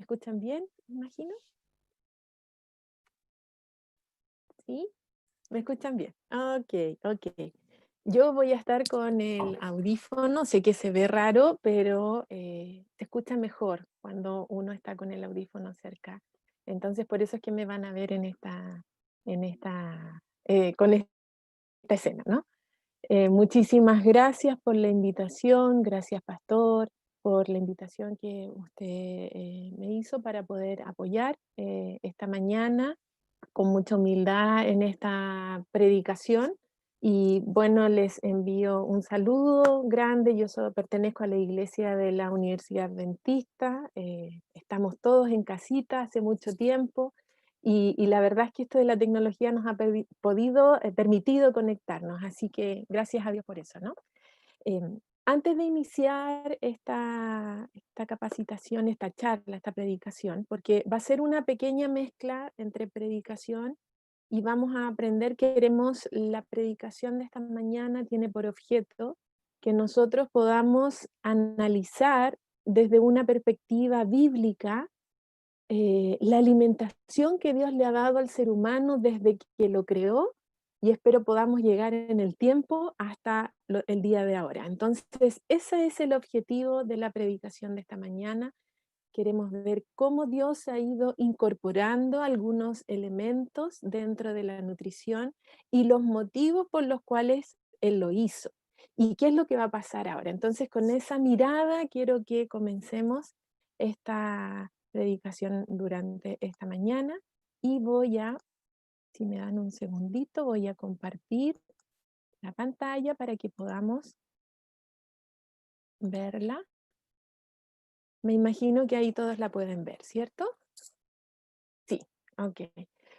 escuchan bien, me imagino? ¿Sí? ¿Me escuchan bien? Ok, ok. Yo voy a estar con el audífono, sé que se ve raro, pero se escucha mejor cuando uno está con el audífono cerca. Entonces, por eso es que me van a ver con esta escena, ¿no? Muchísimas gracias por la invitación, gracias Pastor, por la invitación que usted me hizo para poder apoyar esta mañana con mucha humildad en esta predicación. Y bueno, les envío un saludo grande. Pertenezco a la iglesia de la Universidad Adventista. Estamos todos en casita hace mucho tiempo. Y la verdad es que esto de la tecnología nos ha permitido conectarnos. Así que gracias a Dios por eso, ¿no? Antes de iniciar esta capacitación, esta charla, esta predicación, porque va a ser una pequeña mezcla entre predicación y vamos a aprender, la predicación de esta mañana tiene por objeto que nosotros podamos analizar desde una perspectiva bíblica la alimentación que Dios le ha dado al ser humano desde que lo creó, y espero podamos llegar en el tiempo hasta el día de ahora. Entonces, ese es el objetivo de la predicación de esta mañana. Queremos ver cómo Dios ha ido incorporando algunos elementos dentro de la nutrición y los motivos por los cuales Él lo hizo. ¿Y qué es lo que va a pasar ahora? Entonces, con esa mirada quiero que comencemos esta predicación durante esta mañana y si me dan un segundito, voy a compartir la pantalla para que podamos verla. Me imagino que ahí todos la pueden ver, ¿cierto? Sí, ok.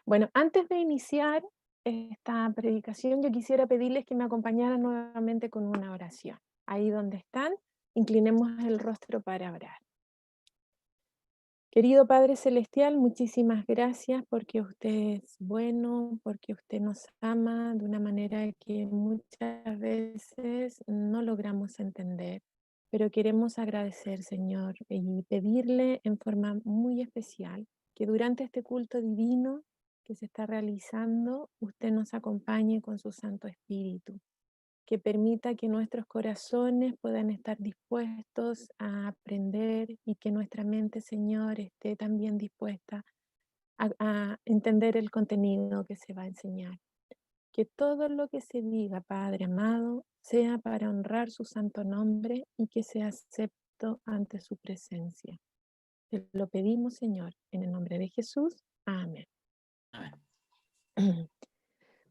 Bueno, antes de iniciar esta predicación, yo quisiera pedirles que me acompañaran nuevamente con una oración. Ahí donde están, inclinemos el rostro para orar. Querido Padre Celestial, muchísimas gracias porque usted es bueno, porque usted nos ama de una manera que muchas veces no logramos entender. Pero queremos agradecer, Señor, y pedirle en forma muy especial que durante este culto divino que se está realizando, usted nos acompañe con su Santo Espíritu, que permita que nuestros corazones puedan estar dispuestos a aprender y que nuestra mente, Señor, esté también dispuesta a entender el contenido que se va a enseñar. Que todo lo que se diga, Padre amado, sea para honrar su santo nombre y que sea acepto ante su presencia. Te lo pedimos, Señor, en el nombre de Jesús. Amén. Amén.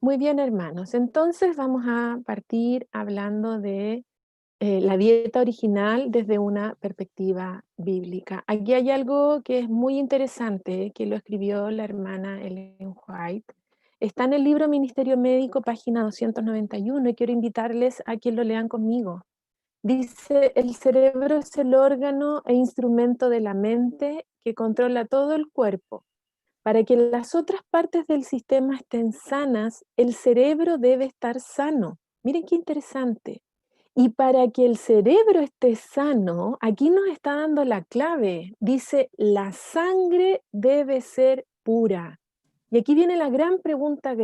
Muy bien, hermanos. Entonces vamos a partir hablando de la dieta original desde una perspectiva bíblica. Aquí hay algo que es muy interesante, que lo escribió la hermana Ellen White. Está en el libro Ministerio Médico, página 291, y quiero invitarles a que lo lean conmigo. Dice, el cerebro es el órgano e instrumento de la mente que controla todo el cuerpo. Para que las otras partes del sistema estén sanas, el cerebro debe estar sano. Miren qué interesante. Y para que el cerebro esté sano, aquí nos está dando la clave. Dice, la sangre debe ser pura. Y aquí viene la gran pregunta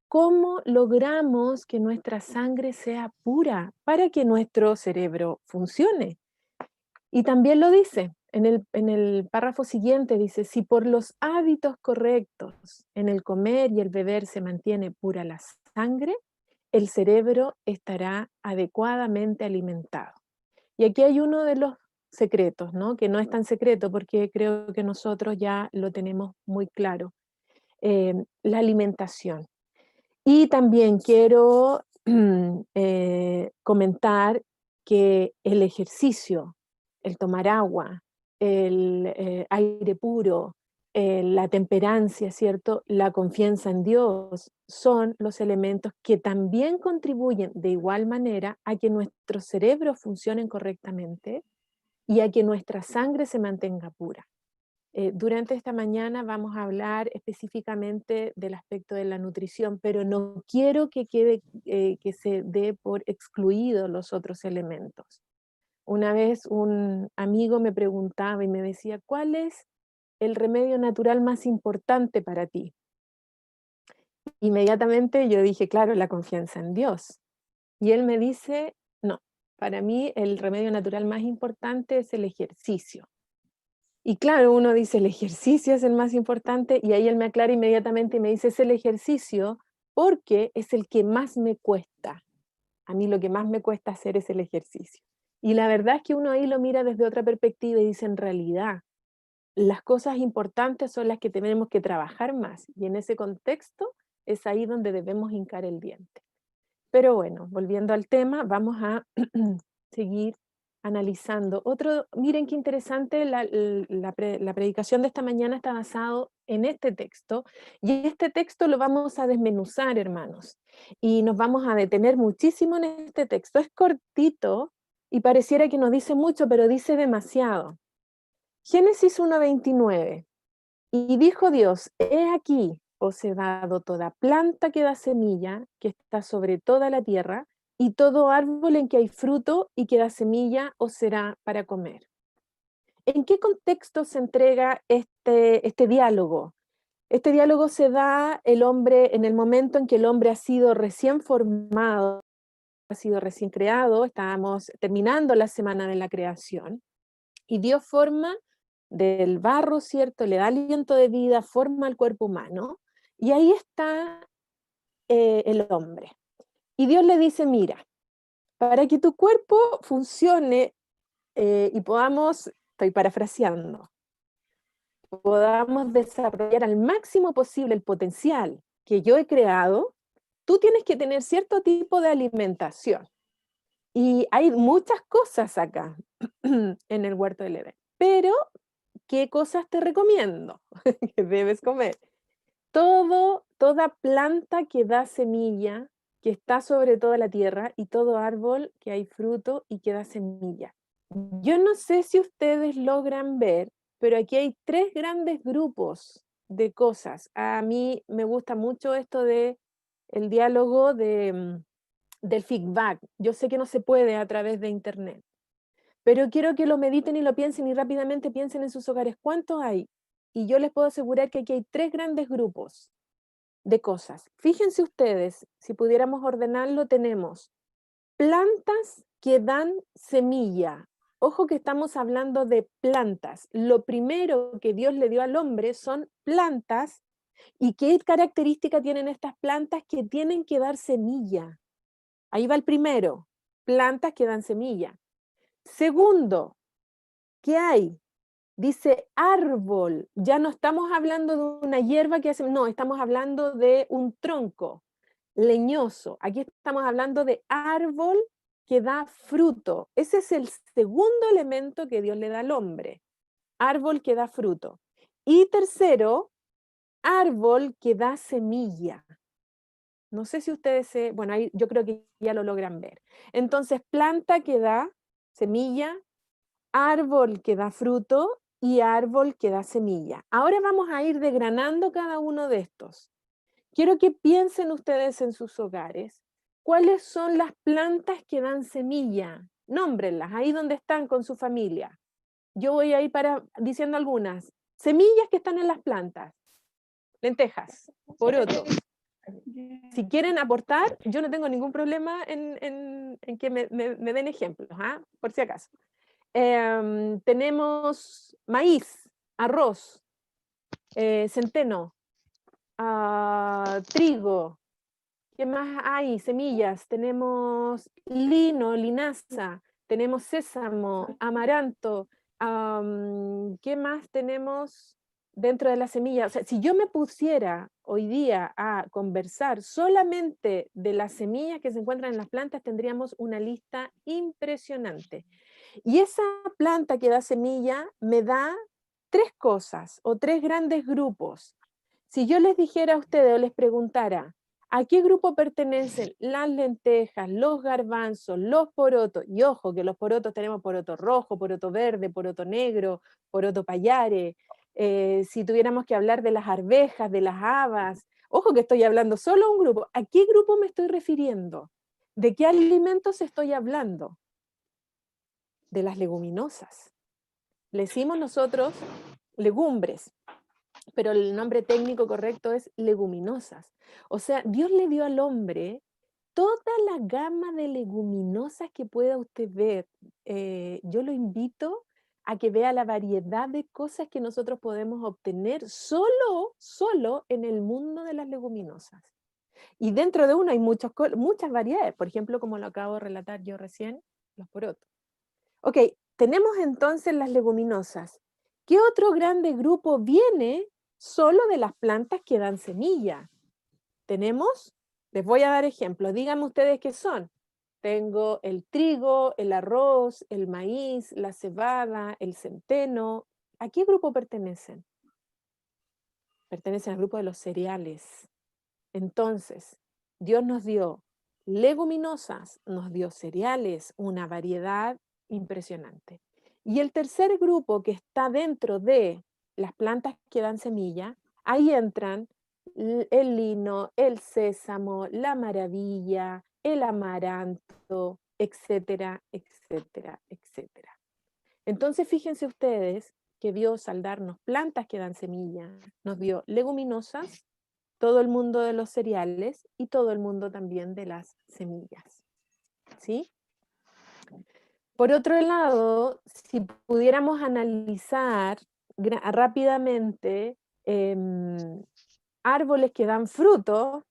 ¿cómo logramos que nuestra sangre sea pura para que nuestro cerebro funcione? Y también lo dice, en el párrafo siguiente dice, si por los hábitos correctos en el comer y el beber se mantiene pura la sangre, el cerebro estará adecuadamente alimentado. Y aquí hay uno de los secretos, ¿no? Que no es tan secreto porque creo que nosotros ya lo tenemos muy claro, la alimentación. Y también quiero comentar que el ejercicio, el tomar agua, el aire puro, la temperancia, ¿cierto? La confianza en Dios son los elementos que también contribuyen de igual manera a que nuestros cerebros funcionen correctamente y a que nuestra sangre se mantenga pura. Durante esta mañana vamos a hablar específicamente del aspecto de la nutrición, pero no quiero que quede que se dé por excluidos los otros elementos. Una vez un amigo me preguntaba y me decía, ¿cuál es el remedio natural más importante para ti? Inmediatamente yo dije, claro, la confianza en Dios. Y él me dice, no, para mí el remedio natural más importante es el ejercicio. Y claro, uno dice, el ejercicio es el más importante, y ahí él me aclara inmediatamente y me dice, es el ejercicio porque es el que más me cuesta. A mí lo que más me cuesta hacer es el ejercicio. Y la verdad es que uno ahí lo mira desde otra perspectiva y dice, en realidad, las cosas importantes son las que tenemos que trabajar más. Y en ese contexto es ahí donde debemos hincar el diente. Pero bueno, volviendo al tema, vamos a seguir analizando. Miren qué interesante, la predicación de esta mañana está basado en este texto, y este texto lo vamos a desmenuzar, hermanos, y nos vamos a detener muchísimo en este texto. Es cortito y pareciera que no dice mucho, pero dice demasiado. Génesis 1:29. Y dijo Dios, he aquí, os he dado toda planta que da semilla, que está sobre toda la tierra, y todo árbol en que hay fruto y que da semilla os será para comer. ¿En qué contexto se entrega este diálogo? Este diálogo se da el hombre en el momento en que el hombre ha sido recién formado, ha sido recién creado, estábamos terminando la semana de la creación, y Dios forma del barro, ¿cierto? Le da aliento de vida, forma el cuerpo humano, y ahí está el hombre. Y Dios le dice, mira, para que tu cuerpo funcione y podamos, estoy parafraseando, podamos desarrollar al máximo posible el potencial que yo he creado, tú tienes que tener cierto tipo de alimentación. Y hay muchas cosas acá en el huerto del Edén, pero ¿qué cosas te recomiendo que debes comer? Toda planta que da semilla, que está sobre toda la tierra, y todo árbol que hay fruto y que da semilla. Yo no sé si ustedes logran ver, pero aquí hay tres grandes grupos de cosas. A mí me gusta mucho esto de el diálogo del feedback. Yo sé que no se puede a través de internet, pero quiero que lo mediten y lo piensen y rápidamente piensen en sus hogares. ¿Cuántos hay? Y yo les puedo asegurar que aquí hay tres grandes grupos de cosas. Fíjense ustedes, si pudiéramos ordenarlo, tenemos plantas que dan semilla. Ojo que estamos hablando de plantas. Lo primero que Dios le dio al hombre son plantas. ¿Y qué característica tienen estas plantas? Que tienen que dar semilla. Ahí va el primero, plantas que dan semilla. Segundo, ¿qué hay? Dice árbol. Ya no estamos hablando de una hierba que hace, no, estamos hablando de un tronco leñoso. Aquí estamos hablando de árbol que da fruto. Ese es el segundo elemento que Dios le da al hombre. Árbol que da fruto. Y tercero, árbol que da semilla. No sé si ustedes bueno, ahí yo creo que ya lo logran ver. Entonces, planta que da semilla, árbol que da fruto y árbol que da semilla. Ahora vamos a ir desgranando cada uno de estos. Quiero que piensen ustedes en sus hogares, ¿cuáles son las plantas que dan semilla? Nómbrenlas, ahí donde están con su familia. Yo voy a ir diciendo algunas. Semillas que están en las plantas. Lentejas, porotos. Si quieren aportar, yo no tengo ningún problema en que me den ejemplos, ¿ah? Por si acaso. Tenemos maíz, arroz, centeno, trigo. ¿Qué más hay? Semillas. Tenemos lino, linaza. Tenemos sésamo, amaranto. ¿Qué más tenemos dentro de la semilla? O sea, si yo me pusiera hoy día a conversar solamente de las semillas que se encuentran en las plantas, tendríamos una lista impresionante. Y esa planta que da semilla me da tres cosas o tres grandes grupos. Si yo les dijera a ustedes o les preguntara, ¿a qué grupo pertenecen las lentejas, los garbanzos, los porotos? Y ojo, que los porotos tenemos poroto rojo, poroto verde, poroto negro, poroto payare. Si tuviéramos que hablar de las arvejas, de las habas, ojo que estoy hablando solo a un grupo. ¿A qué grupo me estoy refiriendo? ¿De qué alimentos estoy hablando? De las leguminosas. Le decimos nosotros legumbres, pero el nombre técnico correcto es leguminosas. O sea, Dios le dio al hombre toda la gama de leguminosas que pueda usted ver. Yo lo invito a que vea la variedad de cosas que nosotros podemos obtener solo en el mundo de las leguminosas. Y dentro de uno hay muchas variedades, por ejemplo, como lo acabo de relatar yo recién, los porotos. Ok, tenemos entonces las leguminosas. ¿Qué otro grande grupo viene solo de las plantas que dan semilla? Tenemos, les voy a dar ejemplos, díganme ustedes qué son. Tengo el trigo, el arroz, el maíz, la cebada, el centeno. ¿A qué grupo pertenecen? Pertenecen al grupo de los cereales. Entonces, Dios nos dio leguminosas, nos dio cereales, una variedad impresionante. Y el tercer grupo que está dentro de las plantas que dan semilla, ahí entran el lino, el sésamo, la maravilla, el amaranto, etcétera, etcétera, etcétera. Entonces, fíjense ustedes que Dios, al darnos plantas que dan semilla, nos dio leguminosas, todo el mundo de los cereales y todo el mundo también de las semillas, ¿sí? Por otro lado, si pudiéramos analizar rápidamente árboles que dan fruto,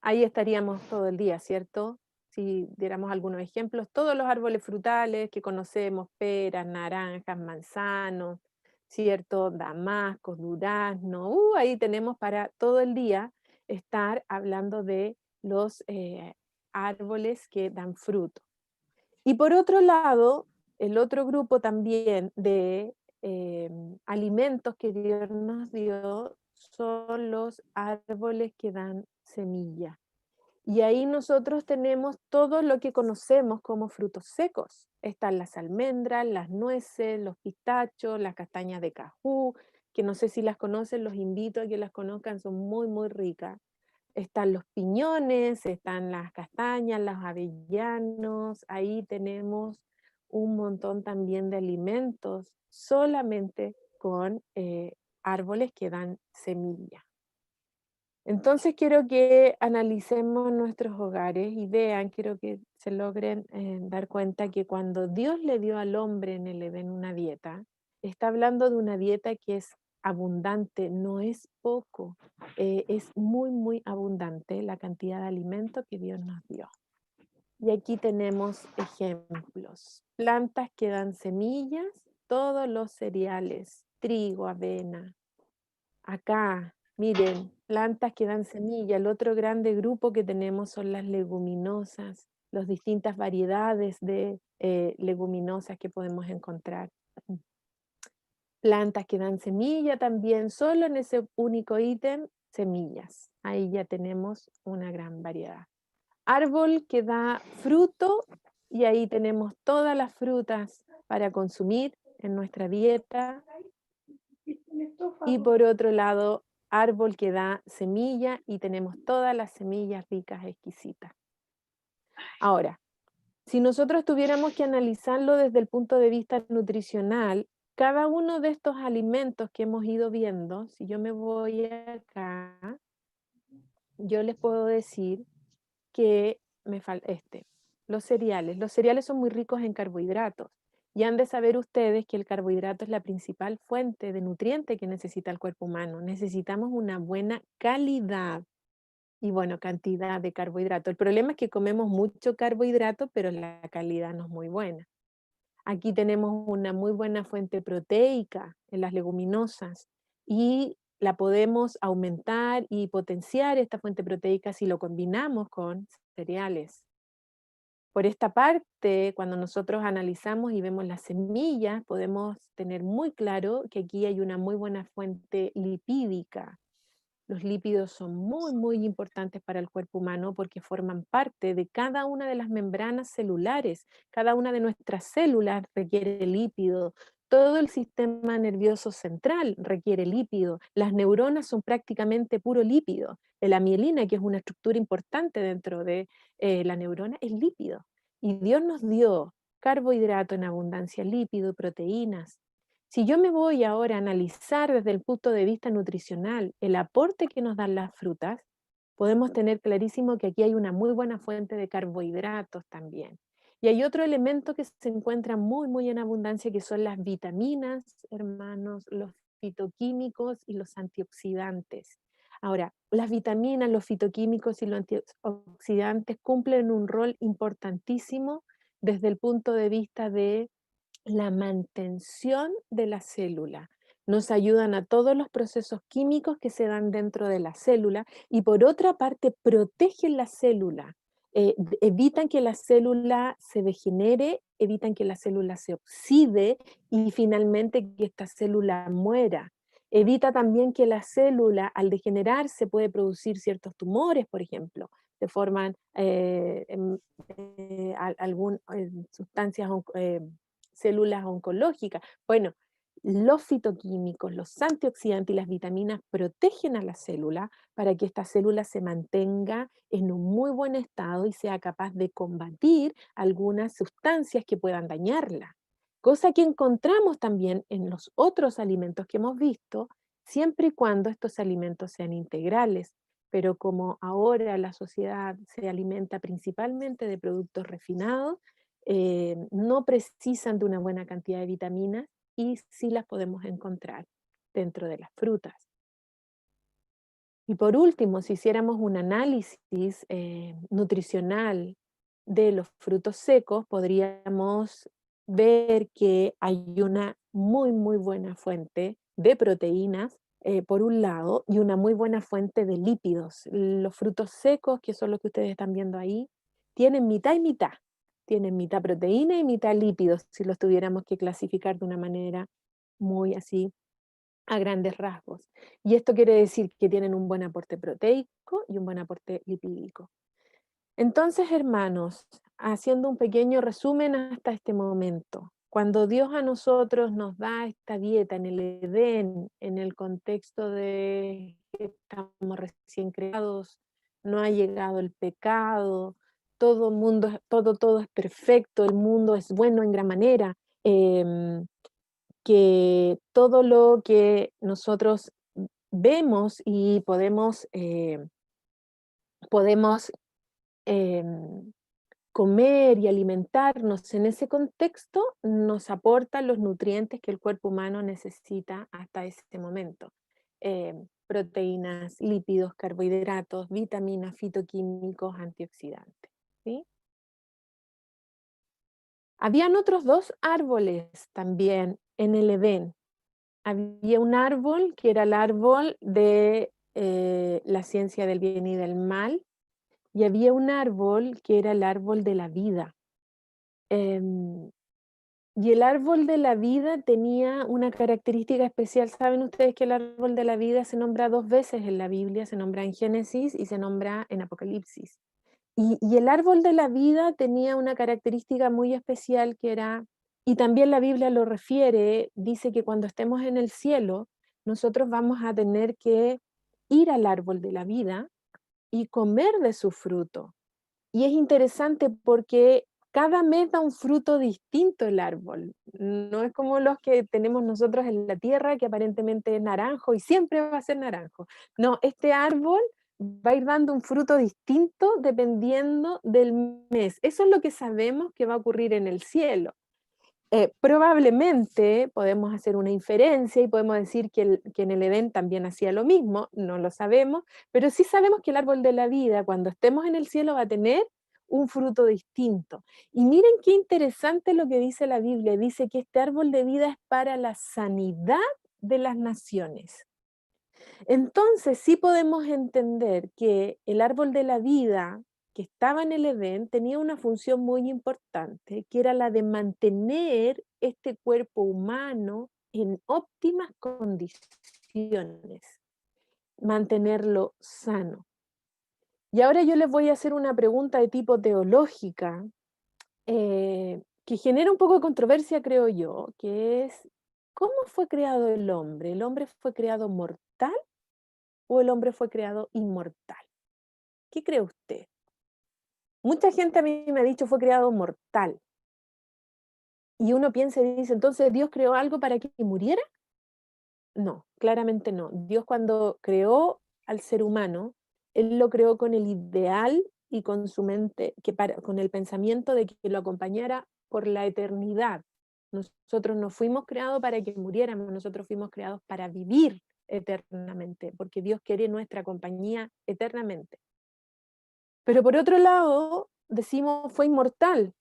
ahí estaríamos todo el día, ¿cierto? Si diéramos algunos ejemplos, todos los árboles frutales que conocemos, peras, naranjas, manzanos, ¿cierto? Damascos, durazno, ahí tenemos para todo el día estar hablando de los árboles que dan fruto. Y por otro lado, el otro grupo también de alimentos que Dios nos dio son los árboles que dan semilla. Y ahí nosotros tenemos todo lo que conocemos como frutos secos. Están las almendras, las nueces, los pistachos, las castañas de cajú, que no sé si las conocen, los invito a que las conozcan, son muy, muy ricas. Están los piñones, están las castañas, los avellanos, ahí tenemos un montón también de alimentos solamente con árboles que dan semilla. Entonces quiero que analicemos nuestros hogares y vean, quiero que se logren dar cuenta que cuando Dios le dio al hombre en el Edén una dieta, está hablando de una dieta que es abundante, no es poco, es muy, muy abundante la cantidad de alimento que Dios nos dio. Y aquí tenemos ejemplos. Plantas que dan semillas, todos los cereales, trigo, avena. Acá, miren, plantas que dan semilla. El otro grande grupo que tenemos son las leguminosas, las distintas variedades de leguminosas que podemos encontrar. Plantas que dan semilla también, solo en ese único ítem, semillas. Ahí ya tenemos una gran variedad. Árbol que da fruto y ahí tenemos todas las frutas para consumir en nuestra dieta. Y por otro lado, árbol que da semilla y tenemos todas las semillas ricas, exquisitas. Ahora, si nosotros tuviéramos que analizarlo desde el punto de vista nutricional, cada uno de estos alimentos que hemos ido viendo, si yo me voy acá, yo les puedo decir que me falta los cereales. Los cereales son muy ricos en carbohidratos. Y han de saber ustedes que el carbohidrato es la principal fuente de nutriente que necesita el cuerpo humano. Necesitamos una buena calidad y, bueno, cantidad de carbohidrato. El problema es que comemos mucho carbohidrato, pero la calidad no es muy buena. Aquí tenemos una muy buena fuente proteica en las leguminosas y la podemos aumentar y potenciar esta fuente proteica si lo combinamos con cereales. Por esta parte, cuando nosotros analizamos y vemos las semillas, podemos tener muy claro que aquí hay una muy buena fuente lipídica. Los lípidos son muy, muy importantes para el cuerpo humano porque forman parte de cada una de las membranas celulares. Cada una de nuestras células requiere lípido. Todo el sistema nervioso central requiere lípido. Las neuronas son prácticamente puro lípido. La mielina, que es una estructura importante dentro de la neurona, es lípido. Y Dios nos dio carbohidrato en abundancia, lípido, proteínas. Si yo me voy ahora a analizar desde el punto de vista nutricional el aporte que nos dan las frutas, podemos tener clarísimo que aquí hay una muy buena fuente de carbohidratos también. Y hay otro elemento que se encuentra muy, muy en abundancia, que son las vitaminas, hermanos, los fitoquímicos y los antioxidantes. Ahora, las vitaminas, los fitoquímicos y los antioxidantes cumplen un rol importantísimo desde el punto de vista de la mantención de la célula. Nos ayudan a todos los procesos químicos que se dan dentro de la célula y por otra parte protegen la célula, evitan que la célula se degenere, evitan que la célula se oxide y finalmente que esta célula muera. Evita también que la célula al degenerarse puede producir ciertos tumores, por ejemplo, se forman sustancias células oncológicas. Bueno, los fitoquímicos, los antioxidantes y las vitaminas protegen a la célula para que esta célula se mantenga en un muy buen estado y sea capaz de combatir algunas sustancias que puedan dañarla. Cosa que encontramos también en los otros alimentos que hemos visto, siempre y cuando estos alimentos sean integrales. Pero como ahora la sociedad se alimenta principalmente de productos refinados, no precisan de una buena cantidad de vitaminas y sí las podemos encontrar dentro de las frutas. Y por último, si hiciéramos un análisis nutricional de los frutos secos, podríamos ver que hay una muy, muy buena fuente de proteínas, por un lado, y una muy buena fuente de lípidos. Los frutos secos, que son los que ustedes están viendo ahí, tienen mitad y mitad. Tienen mitad proteína y mitad lípidos, si los tuviéramos que clasificar de una manera muy así a grandes rasgos. Y esto quiere decir que tienen un buen aporte proteico y un buen aporte lipídico. Entonces, hermanos, haciendo un pequeño resumen hasta este momento, cuando Dios a nosotros nos da esta dieta en el Edén, en el contexto de que estamos recién creados, no ha llegado el pecado, todo mundo, todo es perfecto, el mundo es bueno en gran manera, que todo lo que nosotros vemos y podemos em, comer y alimentarnos en ese contexto nos aporta los nutrientes que el cuerpo humano necesita hasta ese momento. Proteínas, lípidos, carbohidratos, vitaminas, fitoquímicos, antioxidantes. ¿Sí? Habían otros dos árboles también en el Edén. Había un árbol que era el árbol de la ciencia del bien y del mal, y había un árbol que era el árbol de la vida. Em, y el árbol de la vida tenía una característica especial. Saben ustedes que el árbol de la vida se nombra dos veces en la Biblia, se nombra en Génesis y se nombra en Apocalipsis. Y el árbol de la vida tenía una característica muy especial que era, y también la Biblia lo refiere, dice que cuando estemos en el cielo, nosotros vamos a tener que ir al árbol de la vida y comer de su fruto. Y es interesante porque cada mes da un fruto distinto el árbol. No es como los que tenemos nosotros en la tierra, que aparentemente es naranjo y siempre va a ser naranjo. No, este árbol va a ir dando un fruto distinto dependiendo del mes. Eso es lo que sabemos que va a ocurrir en el cielo. Probablemente podemos hacer una inferencia y podemos decir que en el Edén también hacía lo mismo, no lo sabemos, pero sí sabemos que el árbol de la vida, cuando estemos en el cielo, va a tener un fruto distinto. Y miren qué interesante lo que dice la Biblia, dice que este árbol de vida es para la sanidad de las naciones. Entonces, sí podemos entender que el árbol de la vida que estaba en el Edén tenía una función muy importante, que era la de mantener este cuerpo humano en óptimas condiciones, mantenerlo sano. Y ahora yo les voy a hacer una pregunta de tipo teológica, que genera un poco de controversia, creo yo, que es, ¿cómo fue creado el hombre? ¿El hombre fue creado mortal o el hombre fue creado inmortal? ¿Qué cree usted? Mucha gente a mí me ha dicho fue creado mortal. Y uno piensa y dice, entonces Dios creó algo para que muriera. No, claramente no. Dios cuando creó al ser humano, Él lo creó con el ideal y con su mente, con el pensamiento de que lo acompañara por la eternidad. Nosotros no fuimos creados para que muriéramos, nosotros fuimos creados para vivir eternamente, porque Dios quiere nuestra compañía eternamente. Pero por otro lado, decimos, fue inmortal.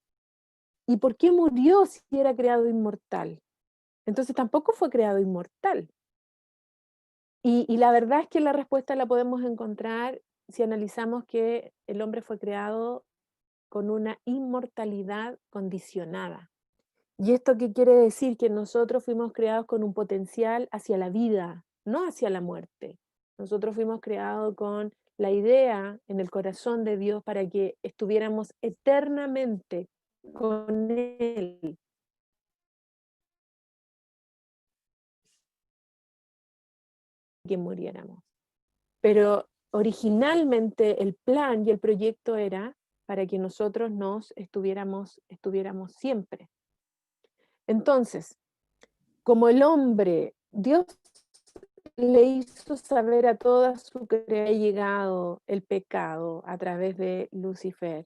¿Y por qué murió si era creado inmortal? Entonces tampoco fue creado inmortal. Y la verdad es que la respuesta la podemos encontrar si analizamos que el hombre fue creado con una inmortalidad condicionada. ¿Y esto qué quiere decir? Que nosotros fuimos creados con un potencial hacia la vida, no hacia la muerte. Nosotros fuimos creados con la idea en el corazón de Dios para que estuviéramos eternamente con Él, que muriéramos. Pero originalmente el plan y el proyecto era para que nosotros estuviéramos siempre. Entonces, como el hombre, Dios le hizo saber a toda su que ha llegado el pecado a través de Lucifer.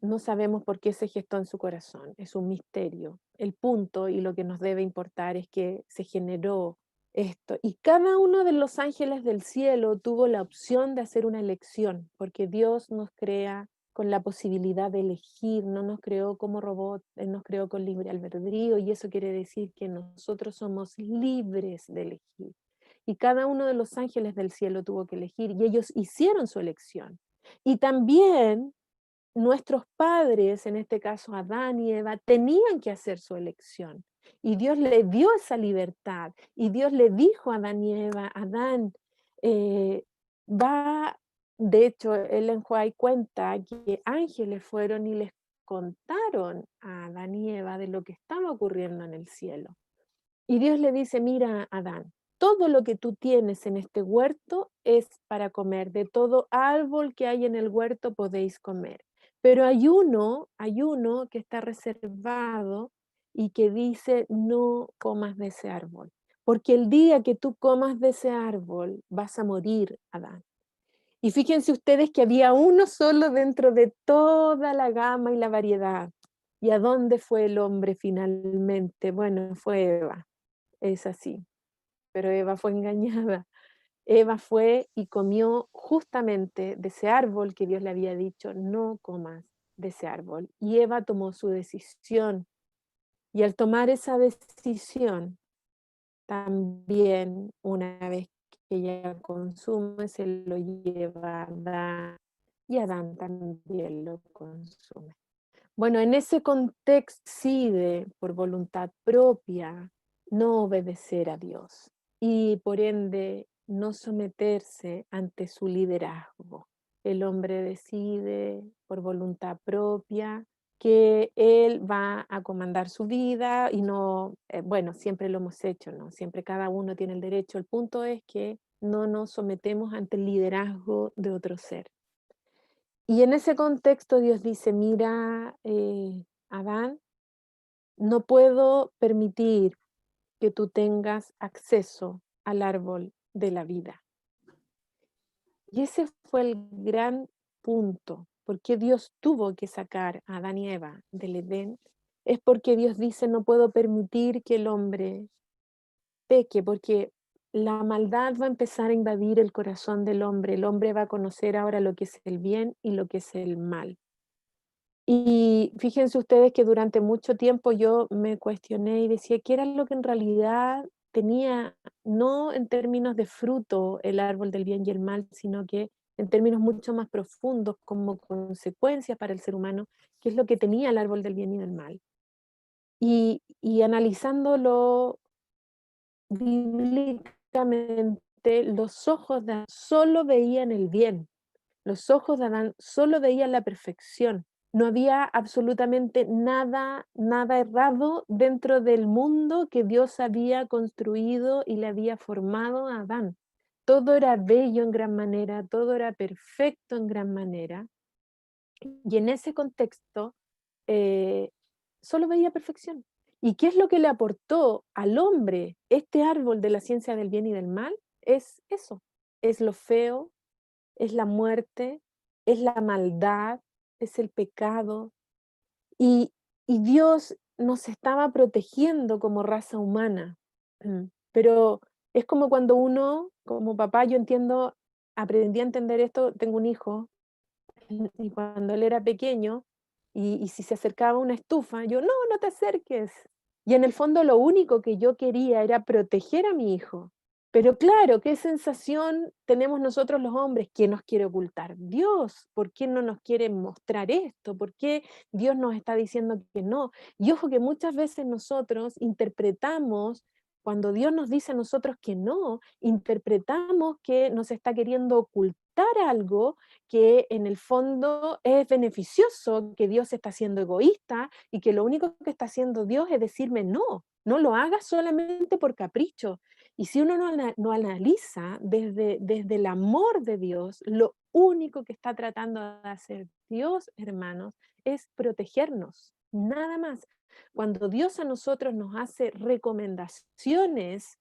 No sabemos por qué se gestó en su corazón, es un misterio. El punto y lo que nos debe importar es que se generó esto. Y cada uno de los ángeles del cielo tuvo la opción de hacer una elección, porque Dios nos crea con la posibilidad de elegir, no nos creó como robot, Él nos creó con libre albedrío, y eso quiere decir que nosotros somos libres de elegir. Y cada uno de los ángeles del cielo tuvo que elegir, y ellos hicieron su elección. Y también nuestros padres, en este caso Adán y Eva, tenían que hacer su elección. Y Dios le dio esa libertad. Y Dios le dijo a Adán y Eva, Adán, eh, va, de hecho, Ellen White cuenta que ángeles fueron y les contaron a Adán y Eva de lo que estaba ocurriendo en el cielo. Y Dios le dice, mira, Adán, todo lo que tú tienes en este huerto es para comer. De todo árbol que hay en el huerto podéis comer. Pero hay uno que está reservado y que dice, no comas de ese árbol. Porque el día que tú comas de ese árbol vas a morir, Adán. Y fíjense ustedes que había uno solo dentro de toda la gama y la variedad. ¿Y a dónde fue el hombre finalmente? Bueno, fue Eva. Es así, pero Eva fue engañada. Eva fue y comió justamente de ese árbol que Dios le había dicho, no comas de ese árbol. Y Eva tomó su decisión. Y al tomar esa decisión, también una vez que ella consume, se lo lleva a Adán. Y Adán también lo consume. Bueno, en ese contexto decide por voluntad propia no obedecer a Dios y por ende no someterse ante su liderazgo. El hombre decide por voluntad propia que él va a comandar su vida y no, bueno, siempre lo hemos hecho, ¿no? Siempre cada uno tiene el derecho. El punto es que no nos sometemos ante el liderazgo de otro ser. Y en ese contexto Dios dice, mira, Adán, no puedo permitir que tú tengas acceso al árbol de la vida. Y ese fue el gran punto. ¿Por qué Dios tuvo que sacar a Adán y Eva del Edén? Es porque Dios dice, no puedo permitir que el hombre peque, porque la maldad va a empezar a invadir el corazón del hombre. El hombre va a conocer ahora lo que es el bien y lo que es el mal. Y fíjense ustedes que durante mucho tiempo yo me cuestioné y decía, ¿qué era lo que en realidad tenía, no en términos de fruto, el árbol del bien y el mal, sino que en términos mucho más profundos, como consecuencias para el ser humano, qué es lo que tenía el árbol del bien y del mal? Y analizándolo bíblicamente, los ojos de Adán solo veían el bien, los ojos de Adán solo veían la perfección. No había absolutamente nada, nada errado dentro del mundo que Dios había construido y le había formado a Adán. Todo era bello en gran manera, todo era perfecto en gran manera. Y en ese contexto, eh, solo veía perfección. ¿Y qué es lo que le aportó al hombre este árbol de la ciencia del bien y del mal? Es eso, es lo feo, es la muerte, es la maldad, es el pecado. Y, y Dios nos estaba protegiendo como raza humana. Pero es como cuando uno, como papá, yo entiendo, aprendí a entender esto, tengo un hijo, y cuando él era pequeño, y si se acercaba a una estufa, yo, no, no te acerques. Y en el fondo lo único que yo quería era proteger a mi hijo. Pero claro, ¿qué sensación tenemos nosotros los hombres? ¿Qué nos quiere ocultar Dios? ¿Por qué no nos quiere mostrar esto? ¿Por qué Dios nos está diciendo que no? Y ojo que muchas veces nosotros interpretamos, cuando Dios nos dice a nosotros que no, interpretamos que nos está queriendo ocultar algo que en el fondo es beneficioso, que Dios está siendo egoísta y que lo único que está haciendo Dios es decirme no, no lo hagas solamente por capricho. Y si uno no analiza desde el amor de Dios, lo único que está tratando de hacer Dios, hermanos, es protegernos, nada más. Cuando Dios a nosotros nos hace recomendaciones,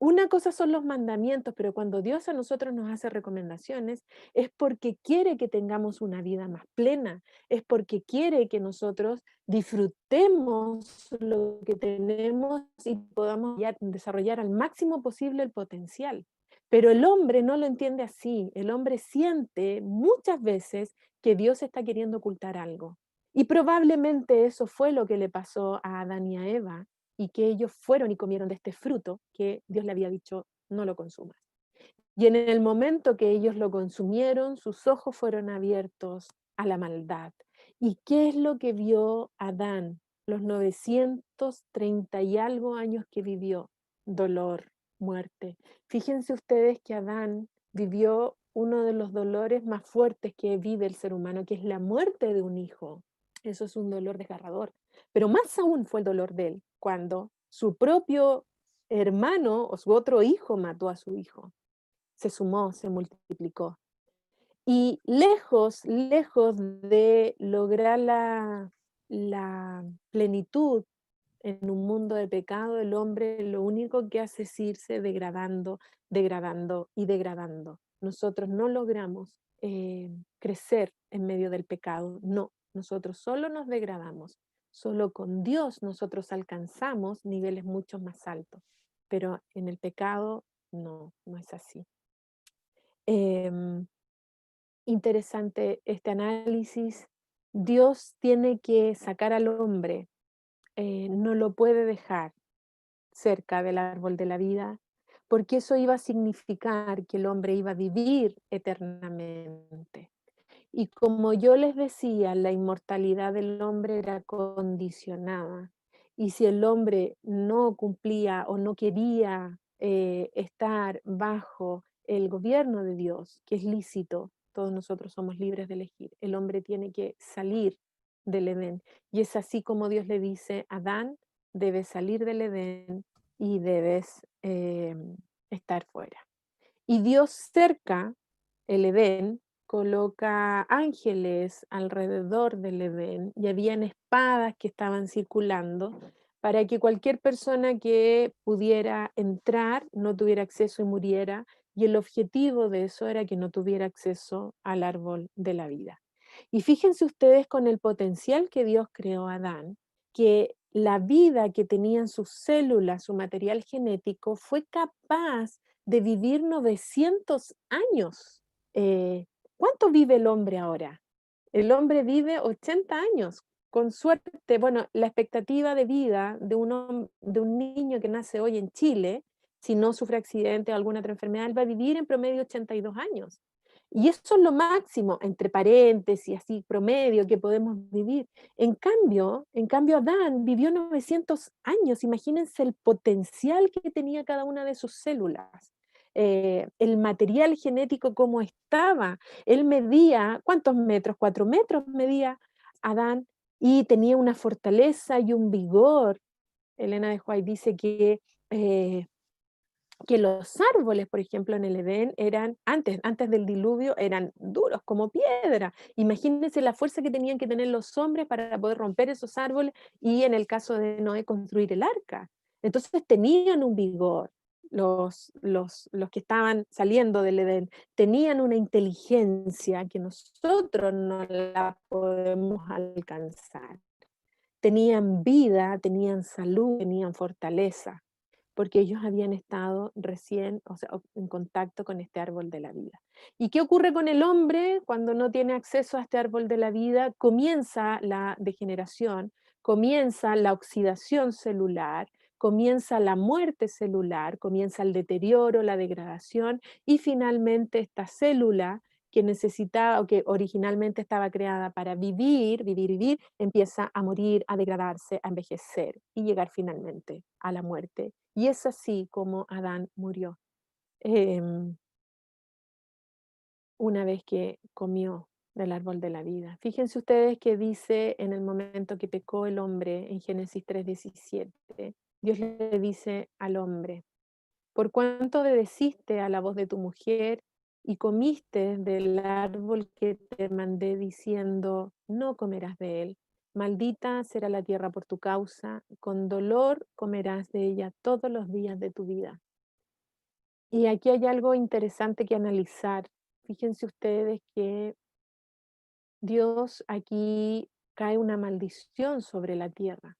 una cosa son los mandamientos, pero cuando Dios a nosotros nos hace recomendaciones, es porque quiere que tengamos una vida más plena, es porque quiere que nosotros disfrutemos lo que tenemos y podamos desarrollar al máximo posible el potencial. Pero el hombre no lo entiende así. El hombre siente muchas veces que Dios está queriendo ocultar algo. Y probablemente eso fue lo que le pasó a Adán y a Eva, y que ellos fueron y comieron de este fruto que Dios le había dicho, no lo consumas. Y en el momento que ellos lo consumieron, sus ojos fueron abiertos a la maldad. ¿Y qué es lo que vio Adán? Los 930 y algo años que vivió, dolor, muerte. Fíjense ustedes que Adán vivió uno de los dolores más fuertes que vive el ser humano, que es la muerte de un hijo. Eso es un dolor desgarrador. Pero más aún fue el dolor de él, cuando su propio hermano o su otro hijo mató a su hijo. Se sumó, se multiplicó. Y lejos, lejos de lograr la plenitud en un mundo de pecado, el hombre lo único que hace es irse degradando, degradando y degradando. Nosotros no logramos crecer en medio del pecado, no, nosotros solo nos degradamos. Solo con Dios nosotros alcanzamos niveles mucho más altos, pero en el pecado no, no es así. Em, Interesante este análisis. Dios tiene que sacar al hombre, no lo puede dejar cerca del árbol de la vida, porque eso iba a significar que el hombre iba a vivir eternamente. Y como yo les decía, la inmortalidad del hombre era condicionada. Y si el hombre no cumplía o no quería estar bajo el gobierno de Dios, que es lícito, todos nosotros somos libres de elegir, el hombre tiene que salir del Edén. Y es así como Dios le dice, Adán, debes salir del Edén y debes estar fuera. Y Dios cerca el Edén coloca ángeles alrededor del Edén y habían espadas que estaban circulando para que cualquier persona que pudiera entrar no tuviera acceso y muriera, y el objetivo de eso era que no tuviera acceso al árbol de la vida. Y fíjense ustedes con el potencial que Dios creó a Adán, que la vida que tenían sus células, su material genético, fue capaz de vivir 900 años. ¿Cuánto vive el hombre ahora? El hombre vive 80 años. Con suerte, bueno, la expectativa de vida de un niño que nace hoy en Chile, si no sufre accidente o alguna otra enfermedad, él va a vivir en promedio 82 años. Y eso es lo máximo, entre paréntesis, así promedio, que podemos vivir. En cambio, Adán vivió 900 años. Imagínense el potencial que tenía cada una de sus células. El material genético cómo estaba. Él medía, ¿cuántos metros? 4 metros medía Adán, y tenía una fortaleza y un vigor. Elena de White dice que que los árboles, por ejemplo, en el Edén eran, antes del diluvio, eran duros como piedra. Imagínense la fuerza que tenían que tener los hombres para poder romper esos árboles y en el caso de Noé construir el arca. Entonces tenían un vigor, los que estaban saliendo del Edén, tenían una inteligencia que nosotros no la podemos alcanzar. Tenían vida, tenían salud, tenían fortaleza porque ellos habían estado recién, o sea, en contacto con este árbol de la vida. ¿Y qué ocurre con el hombre cuando no tiene acceso a este árbol de la vida? Comienza la degeneración, comienza la oxidación celular, comienza la muerte celular, comienza el deterioro, la degradación y finalmente esta célula que necesitaba o que originalmente estaba creada para vivir, empieza a morir, a degradarse, a envejecer y llegar finalmente a la muerte. Y es así como Adán murió, em, una vez que comió del árbol de la vida. Fíjense ustedes que dice en el momento que pecó el hombre en Génesis 3:17, Dios le dice al hombre: por cuanto obedeciste a la voz de tu mujer y comiste del árbol que te mandé diciendo, no comerás de él. Maldita será la tierra por tu causa, con dolor comerás de ella todos los días de tu vida. Y aquí hay algo interesante que analizar. Fíjense ustedes que Dios aquí cae una maldición sobre la tierra.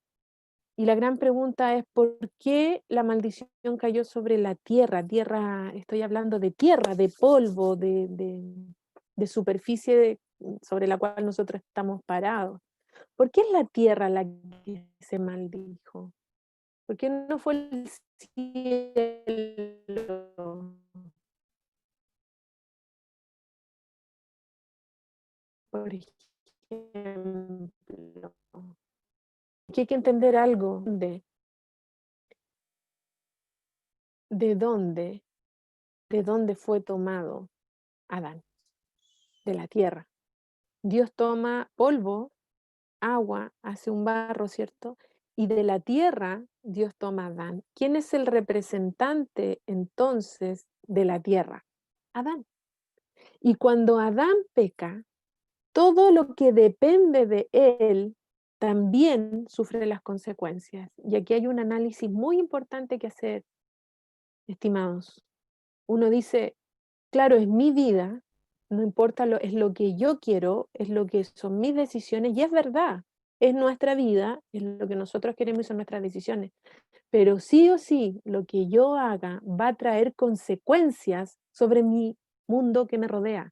Y la gran pregunta es, ¿por qué la maldición cayó sobre la tierra? Tierra, estoy hablando de tierra, de polvo, de superficie sobre la cual nosotros estamos parados. ¿Por qué es la tierra la que se maldijo? ¿Por qué no fue el cielo? Por ejemplo. Aquí hay que entender algo de dónde, de dónde fue tomado Adán, de la tierra. Dios toma polvo, agua, hace un barro, ¿cierto? Y de la tierra Dios toma a Adán. ¿Quién es el representante entonces de la tierra? Adán. Y cuando Adán peca, todo lo que depende de él también sufre las consecuencias. Y aquí hay un análisis muy importante que hacer, estimados. Uno dice, claro, es mi vida, no importa, es lo que yo quiero, es lo que son mis decisiones, y es verdad, es nuestra vida, es lo que nosotros queremos y son nuestras decisiones. Pero sí o sí, lo que yo haga va a traer consecuencias sobre mi mundo que me rodea.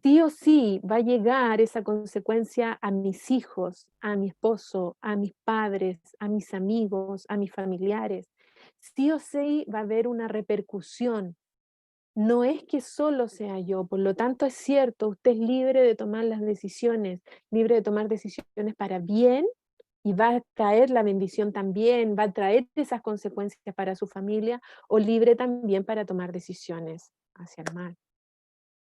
Sí o sí va a llegar esa consecuencia a mis hijos, a mi esposo, a mis padres, a mis amigos, a mis familiares. Sí o sí va a haber una repercusión. No es que solo sea yo, por lo tanto es cierto, usted es libre de tomar las decisiones, libre de tomar decisiones para bien y va a traer la bendición también, va a traer esas consecuencias para su familia o libre también para tomar decisiones hacia el mal.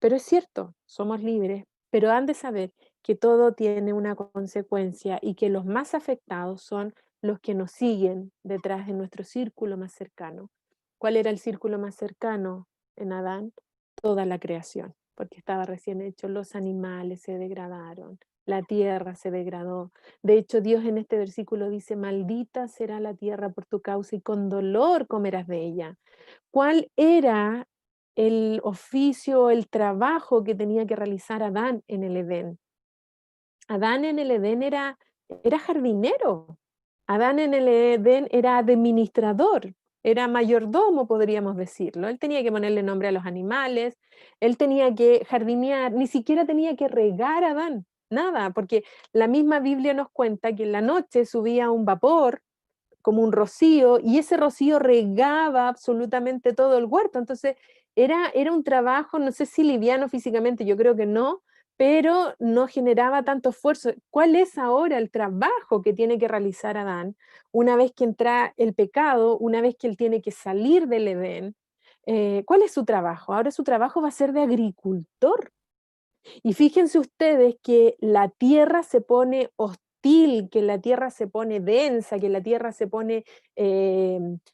Pero es cierto, somos libres, pero han de saber que todo tiene una consecuencia y que los más afectados son los que nos siguen detrás de nuestro círculo más cercano. ¿Cuál era el círculo más cercano en Adán? Toda la creación, porque estaba recién hecho, los animales se degradaron, la tierra se degradó. De hecho, Dios en este versículo dice, maldita será la tierra por tu causa y con dolor comerás de ella. ¿Cuál era el oficio, el trabajo que tenía que realizar Adán en el Edén? Adán en el Edén era jardinero. Adán en el Edén era administrador, era mayordomo, podríamos decirlo. Él tenía que ponerle nombre a los animales, él tenía que jardinear, ni siquiera tenía que regar a Adán, nada, porque la misma Biblia nos cuenta que en la noche subía un vapor como un rocío, y ese rocío regaba absolutamente todo el huerto. Entonces, era un trabajo, no sé si liviano físicamente, yo creo que no, pero no generaba tanto esfuerzo. ¿Cuál es ahora el trabajo que tiene que realizar Adán una vez que entra el pecado, una vez que él tiene que salir del Edén? ¿Cuál es su trabajo? Ahora su trabajo va a ser de agricultor. Y fíjense ustedes que la tierra se pone hostil, que la tierra se pone densa, que la tierra se pone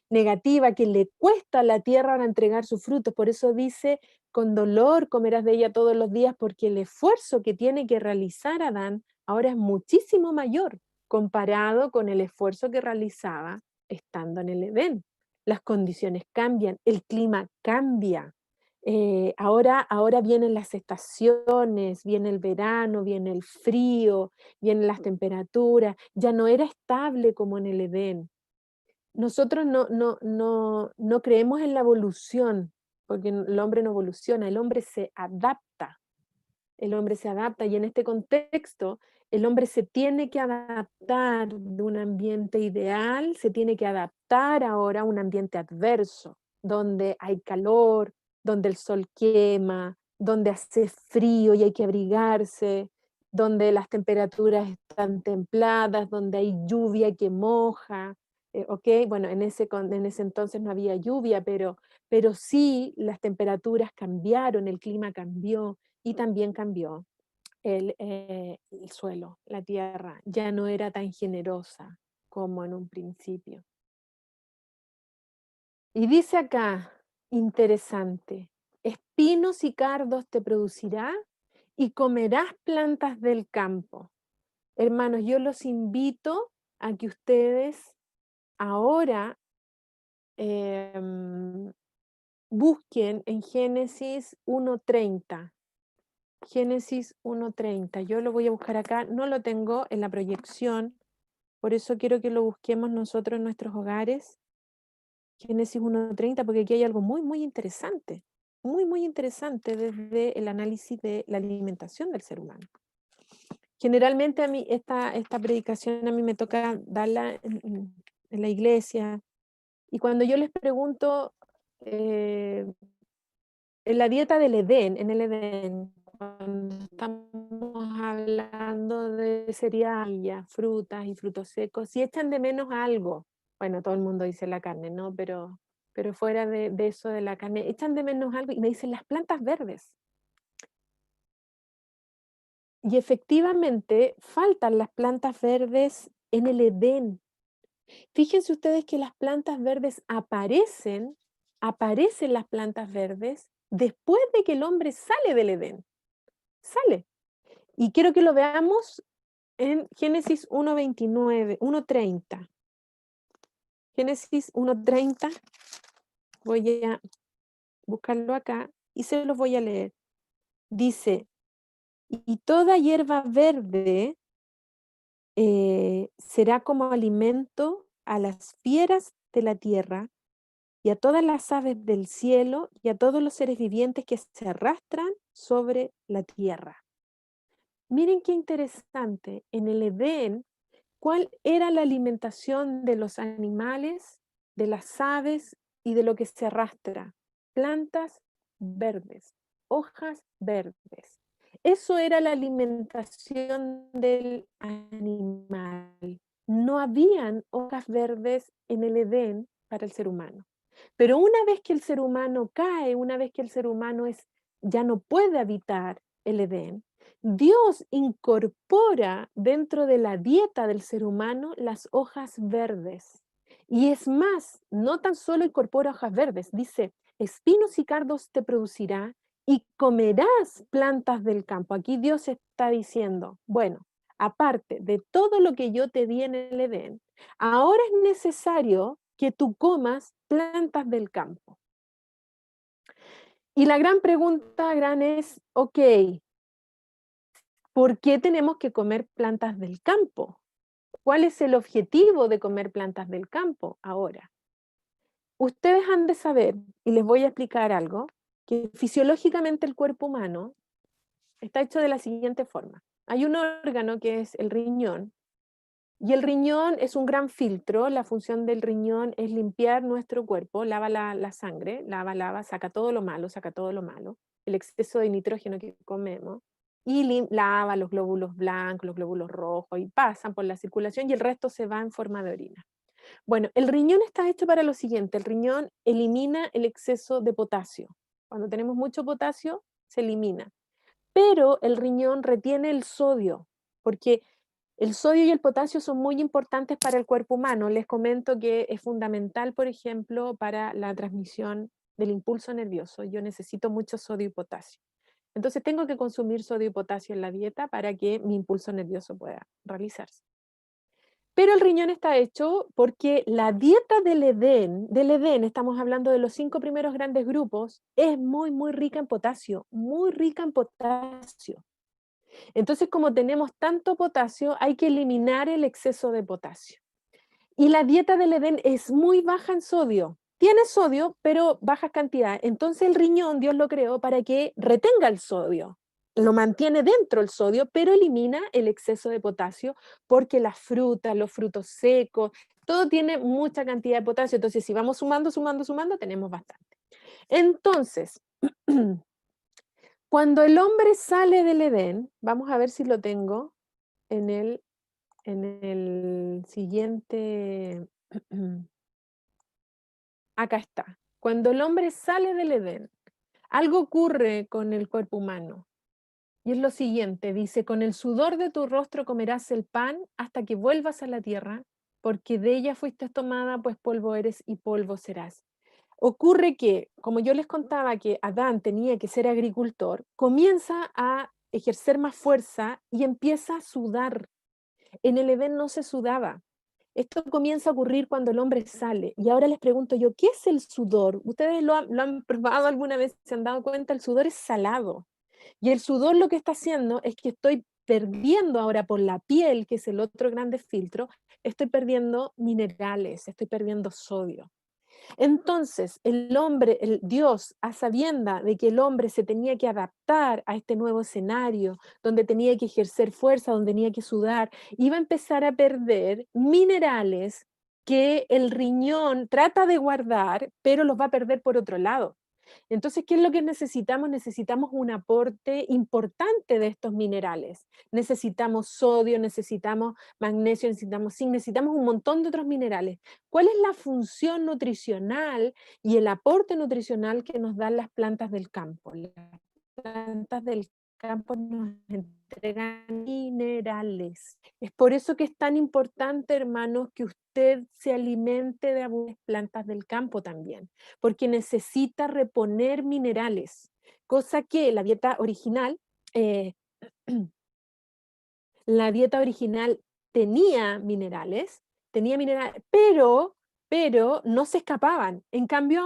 negativa, que le cuesta a la tierra ahora entregar sus frutos. Por eso dice, con dolor comerás de ella todos los días, porque el esfuerzo que tiene que realizar Adán ahora es muchísimo mayor comparado con el esfuerzo que realizaba estando en el Edén. Las condiciones cambian, el clima cambia. Ahora vienen las estaciones, viene el verano, viene el frío, vienen las temperaturas, ya no era estable como en el Edén. Nosotros no creemos en la evolución, porque el hombre no evoluciona, el hombre se adapta. El hombre se adapta y en este contexto el hombre se tiene que adaptar de un ambiente ideal, se tiene que adaptar ahora a un ambiente adverso, donde hay calor, donde el sol quema, donde hace frío y hay que abrigarse, donde las temperaturas están templadas, donde hay lluvia que moja. ¿Ok? Bueno, en ese entonces no había lluvia, pero sí las temperaturas cambiaron, el clima cambió y también cambió el suelo, la tierra, ya no era tan generosa como en un principio. Y dice acá, interesante, espinos y cardos te producirá y comerás plantas del campo. Hermanos, yo los invito a que ustedes ahora em, busquen en Génesis 1:30. Génesis 1:30. Yo lo voy a buscar acá, no lo tengo en la proyección, por eso quiero que lo busquemos nosotros en nuestros hogares. Génesis 1:30, porque aquí hay algo muy, muy interesante, muy, muy interesante desde el análisis de la alimentación del ser humano. Generalmente a mí esta predicación a mí me toca darla en la iglesia, y cuando yo les pregunto, en la dieta del Edén, en el Edén, cuando estamos hablando de cereales, frutas y frutos secos, si echan de menos algo, bueno, todo el mundo dice la carne, ¿no? Pero fuera de eso de la carne, echan de menos algo y me dicen las plantas verdes. Y efectivamente faltan las plantas verdes en el Edén. Fíjense ustedes que las plantas verdes aparecen las plantas verdes después de que el hombre sale del Edén, sale. Y quiero que lo veamos en Génesis 1:29, 1:30. Génesis 1:30, voy a buscarlo acá y se los voy a leer. Dice, y toda hierba verde será como alimento a las fieras de la tierra y a todas las aves del cielo y a todos los seres vivientes que se arrastran sobre la tierra. Miren qué interesante, en el Edén, ¿cuál era la alimentación de los animales, de las aves y de lo que se arrastra? Plantas verdes, hojas verdes. Eso era la alimentación del animal. No habían hojas verdes en el Edén para el ser humano. Pero una vez que el ser humano cae, una vez que el ser humano ya no puede habitar el Edén, Dios incorpora dentro de la dieta del ser humano las hojas verdes. Y es más, no tan solo incorpora hojas verdes, dice, espinos y cardos te producirá y comerás plantas del campo. Aquí Dios está diciendo, bueno, aparte de todo lo que yo te di en el Edén, ahora es necesario que tú comas plantas del campo. Y la gran pregunta es, ok, ¿por qué tenemos que comer plantas del campo? ¿Cuál es el objetivo de comer plantas del campo ahora? Ustedes han de saber, y les voy a explicar algo, que fisiológicamente el cuerpo humano está hecho de la siguiente forma. Hay un órgano que es el riñón, y el riñón es un gran filtro. La función del riñón es limpiar nuestro cuerpo, lava la sangre, lava, saca todo lo malo, saca todo lo malo, el exceso de nitrógeno que comemos, y lava los glóbulos blancos, los glóbulos rojos, y pasan por la circulación y el resto se va en forma de orina. Bueno, el riñón está hecho para lo siguiente, el riñón elimina el exceso de potasio. Cuando tenemos mucho potasio, se elimina. Pero el riñón retiene el sodio, porque El sodio y el potasio son muy importantes para el cuerpo humano. Les comento que es fundamental, por ejemplo, para la transmisión del impulso nervioso. Yo necesito mucho sodio y potasio. Entonces tengo que consumir sodio y potasio en la dieta para que mi impulso nervioso pueda realizarse. Pero el riñón está hecho porque la dieta del Edén, estamos hablando de los 5 primeros grandes grupos, es muy, muy rica en potasio, muy rica en potasio. Entonces, como tenemos tanto potasio, hay que eliminar el exceso de potasio. Y la dieta del Edén es muy baja en sodio. Tiene sodio, pero baja cantidad. Entonces el riñón, Dios lo creó para que retenga el sodio. Lo mantiene dentro el sodio, pero elimina el exceso de potasio, porque las frutas, los frutos secos, todo tiene mucha cantidad de potasio. Entonces, si vamos sumando, sumando, sumando, tenemos bastante. Entonces, cuando el hombre sale del Edén, vamos a ver si lo tengo en el siguiente. Acá está. Cuando el hombre sale del Edén, algo ocurre con el cuerpo humano. Y es lo siguiente, dice, con el sudor de tu rostro comerás el pan hasta que vuelvas a la tierra, porque de ella fuiste tomada, pues polvo eres y polvo serás. Ocurre que, como yo les contaba que Adán tenía que ser agricultor, comienza a ejercer más fuerza y empieza a sudar. En el Edén no se sudaba. Esto comienza a ocurrir cuando el hombre sale. Y ahora les pregunto yo, ¿qué es el sudor? ¿Ustedes lo han probado alguna vez? ¿Se han dado cuenta? El sudor es salado. Y el sudor lo que está haciendo es que estoy perdiendo ahora por la piel, que es el otro grande filtro, estoy perdiendo minerales, estoy perdiendo sodio. Entonces, el hombre, el Dios, a sabienda de que el hombre se tenía que adaptar a este nuevo escenario, donde tenía que ejercer fuerza, donde tenía que sudar, iba a empezar a perder minerales que el riñón trata de guardar, pero los va a perder por otro lado. Entonces, ¿qué es lo que necesitamos? Necesitamos un aporte importante de estos minerales. Necesitamos sodio, necesitamos magnesio, necesitamos zinc, necesitamos un montón de otros minerales. ¿Cuál es la función nutricional y el aporte nutricional que nos dan las plantas del campo? Las plantas del campo nos entregan minerales. Es por eso que es tan importante, hermanos, que usted se alimente de algunas plantas del campo también, porque necesita reponer minerales, cosa que eh, la dieta original tenía minerales, pero no se escapaban. En cambio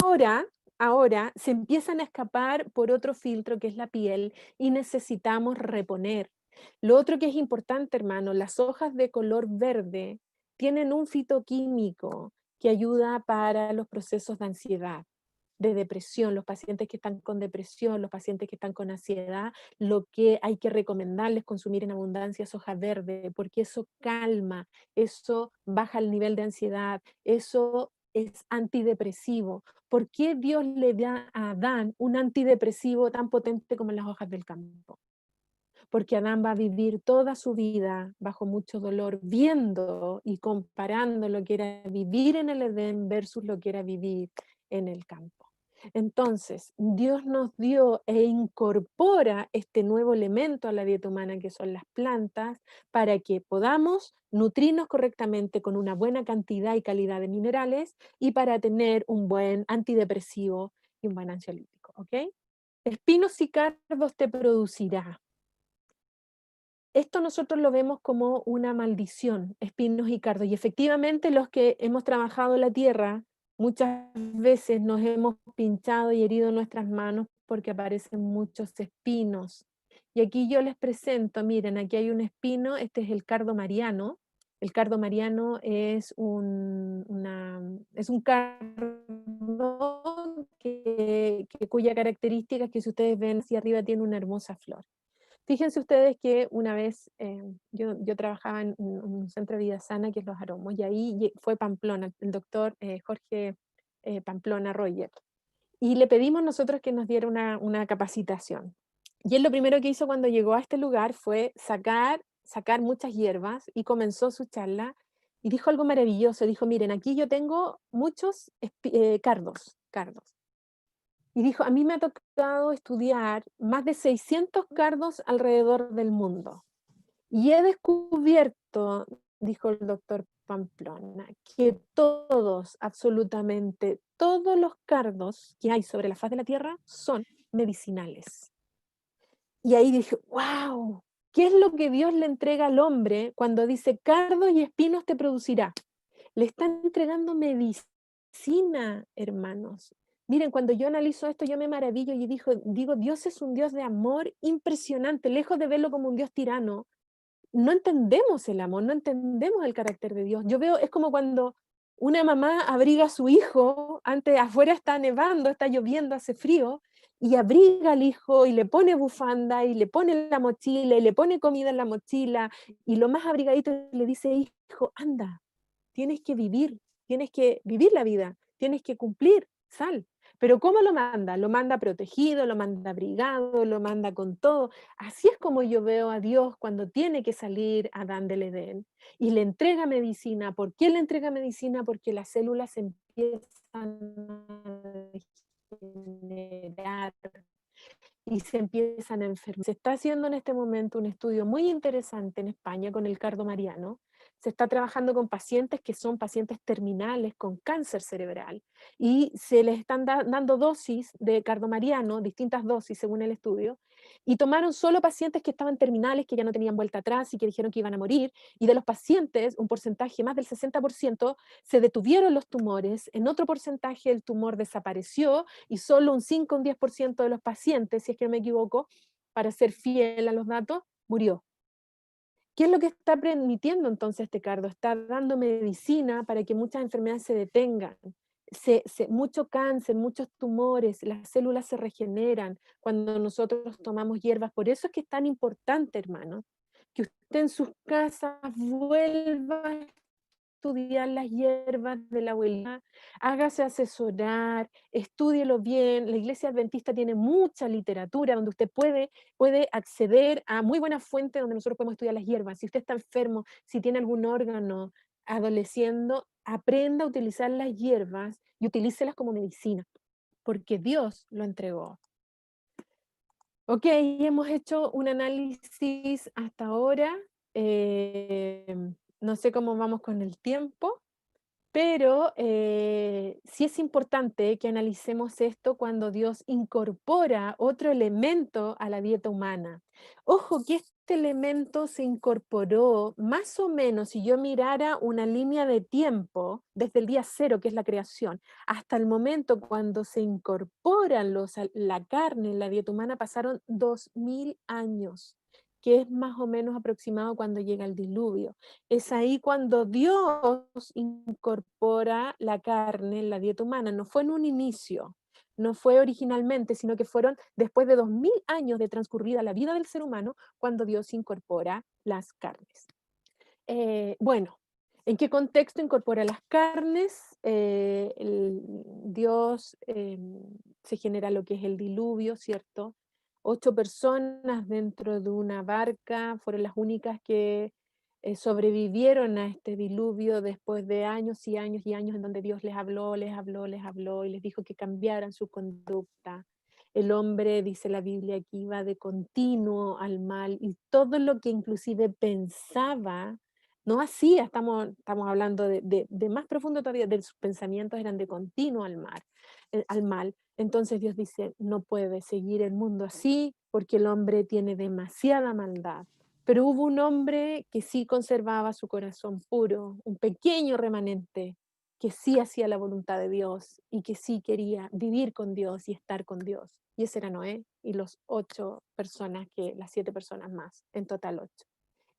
ahora se empiezan a escapar por otro filtro que es la piel y necesitamos reponer. Lo otro que es importante, hermano, las hojas de color verde tienen un fitoquímico que ayuda para los procesos de ansiedad, de depresión, los pacientes que están con depresión, los pacientes que están con ansiedad, lo que hay que recomendarles consumir en abundancia es hoja verde, porque eso calma, eso baja el nivel de ansiedad, eso es antidepresivo. ¿Por qué Dios le da a Adán un antidepresivo tan potente como las hojas del campo? Porque Adán va a vivir toda su vida bajo mucho dolor, viendo y comparando lo que era vivir en el Edén versus lo que era vivir en el campo. Entonces, Dios nos dio e incorpora este nuevo elemento a la dieta humana que son las plantas para que podamos nutrirnos correctamente con una buena cantidad y calidad de minerales y para tener un buen antidepresivo y un buen ansiolítico, ¿ok? Espinos y cardos te producirá. Esto nosotros lo vemos como una maldición, espinos y cardos. Y efectivamente los que hemos trabajado la tierra, muchas veces nos hemos pinchado y herido nuestras manos porque aparecen muchos espinos. Y aquí yo les presento, miren, aquí hay un espino, este es el cardo mariano. El cardo mariano es es un cardo cuya característica es que si ustedes ven hacia arriba tiene una hermosa flor. Fíjense ustedes que una vez yo trabajaba en un centro de vida sana que es Los Aromos, y ahí fue Pamplona, el doctor Jorge Pamplona Roger, y le pedimos nosotros que nos diera una capacitación. Y él lo primero que hizo cuando llegó a este lugar fue sacar muchas hierbas y comenzó su charla y dijo algo maravilloso, dijo, miren, aquí yo tengo muchos cardos. Y dijo, a mí me ha tocado estudiar más de 600 cardos alrededor del mundo. Y he descubierto cierto, dijo el doctor Pamplona, que todos, absolutamente todos los cardos que hay sobre la faz de la tierra son medicinales. Y ahí dije, wow, ¿qué es lo que Dios le entrega al hombre cuando dice cardos y espinos te producirá? Le están entregando medicina, hermanos. Miren, cuando yo analizo esto, yo me maravillo y digo, Dios es un Dios de amor impresionante, lejos de verlo como un Dios tirano. No entendemos el amor, no entendemos el carácter de Dios. Yo veo, es como cuando una mamá abriga a su hijo, antes afuera está nevando, está lloviendo, hace frío, y abriga al hijo y le pone bufanda y le pone la mochila y le pone comida en la mochila y lo más abrigadito le dice, hijo, anda, tienes que vivir la vida, tienes que cumplir, sal. Pero ¿cómo lo manda? Lo manda protegido, lo manda abrigado, lo manda con todo. Así es como yo veo a Dios cuando tiene que salir Adán del Edén y le entrega medicina. ¿Por qué le entrega medicina? Porque las células empiezan a degenerar y se empiezan a enfermar. Se está haciendo en este momento un estudio muy interesante en España con el cardo mariano. Se está trabajando con pacientes que son pacientes terminales con cáncer cerebral y se les están dando dosis de cardo mariano, distintas dosis según el estudio, y tomaron solo pacientes que estaban terminales, que ya no tenían vuelta atrás y que dijeron que iban a morir, y de los pacientes, un porcentaje más del 60%, se detuvieron los tumores, en otro porcentaje el tumor desapareció y solo un 5 o un 10% de los pacientes, si es que no me equivoco, para ser fiel a los datos, murió. ¿Qué es lo que está permitiendo entonces este cardo? Está dando medicina para que muchas enfermedades se detengan. Mucho cáncer, muchos tumores, las células se regeneran cuando nosotros tomamos hierbas. Por eso es que es tan importante, hermano, que usted en sus casas vuelva estudiar las hierbas de la abuela, hágase asesorar, estúdielo bien. La Iglesia Adventista tiene mucha literatura donde usted puede acceder a muy buenas fuentes donde nosotros podemos estudiar las hierbas. Si usted está enfermo, si tiene algún órgano adoleciendo, aprenda a utilizar las hierbas y utilícelas como medicina, porque Dios lo entregó. Ok, hemos hecho un análisis hasta ahora. eh, no sé cómo vamos con el tiempo. Pero sí es importante que analicemos esto cuando Dios incorpora otro elemento a la dieta humana. Ojo que este elemento se incorporó más o menos, si yo mirara una línea de tiempo, desde el día cero, que es la creación, hasta el momento cuando se incorporan la carne en la dieta humana, pasaron 2000 años, que es más o menos aproximado cuando llega el diluvio. Es ahí cuando Dios incorpora la carne en la dieta humana. No fue en un inicio, no fue originalmente, sino que fueron después de 2000 años de transcurrida la vida del ser humano cuando Dios incorpora las carnes. Bueno, ¿en qué contexto incorpora las carnes? Dios se genera lo que es el diluvio, ¿cierto? 8 personas dentro de una barca fueron las únicas que sobrevivieron a este diluvio después de años y años y años en donde Dios les habló, les habló, les habló y les dijo que cambiaran su conducta. El hombre, dice la Biblia, que iba de continuo al mal y todo lo que inclusive pensaba, no hacía, estamos hablando de más profundo todavía, de sus pensamientos eran de continuo al mal. Entonces Dios dice, no puede seguir el mundo así porque el hombre tiene demasiada maldad. Pero hubo un hombre que sí conservaba su corazón puro, un pequeño remanente, que sí hacía la voluntad de Dios y que sí quería vivir con Dios y estar con Dios. Y ese era Noé y las 7 personas más, en total 8.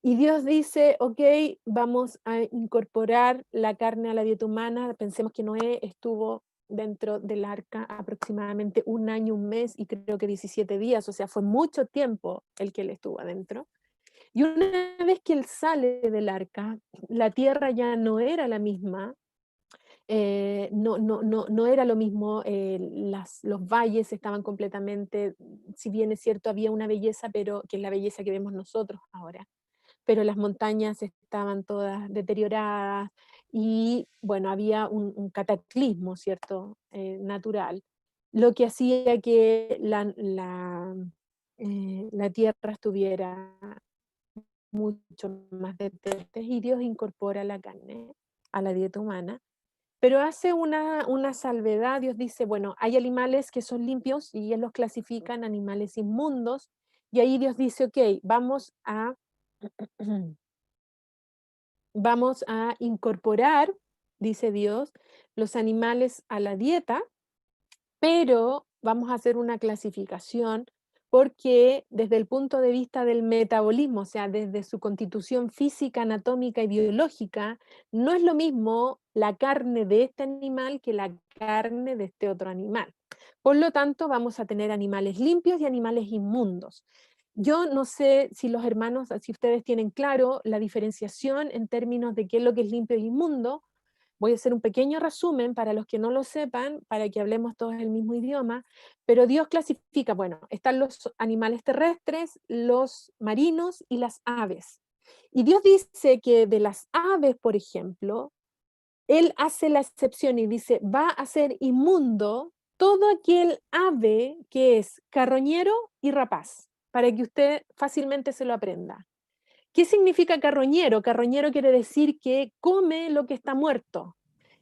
Y Dios dice, ok, vamos a incorporar la carne a la dieta humana. Pensemos que Noé estuvo dentro del arca aproximadamente un año, un mes y creo que 17 días, o sea, fue mucho tiempo el que él estuvo adentro. Y una vez que él sale del arca, la tierra ya no era la misma, no era lo mismo, los valles estaban completamente, si bien es cierto, había una belleza, pero que es la belleza que vemos nosotros ahora, pero las montañas estaban todas deterioradas y bueno, había un cataclismo, ¿cierto? Natural, lo que hacía que la tierra estuviera mucho más de testes y Dios incorpora la carne a la dieta humana, pero hace una salvedad. Dios dice, bueno, hay animales que son limpios y Él los clasifica en animales inmundos, y ahí Dios dice, ok, vamos a incorporar, dice Dios, los animales a la dieta, pero vamos a hacer una clasificación porque desde el punto de vista del metabolismo, o sea, desde su constitución física, anatómica y biológica, no es lo mismo la carne de este animal que la carne de este otro animal. Por lo tanto, vamos a tener animales limpios y animales inmundos. Yo no sé si los hermanos, si ustedes tienen claro la diferenciación en términos de qué es lo que es limpio e inmundo. Voy a hacer un pequeño resumen para los que no lo sepan, para que hablemos todos el mismo idioma, pero Dios clasifica, bueno, están los animales terrestres, los marinos y las aves. Y Dios dice que de las aves, por ejemplo, Él hace la excepción y dice, va a ser inmundo todo aquel ave que es carroñero y rapaz, para que usted fácilmente se lo aprenda. ¿Qué significa carroñero? Carroñero quiere decir que come lo que está muerto.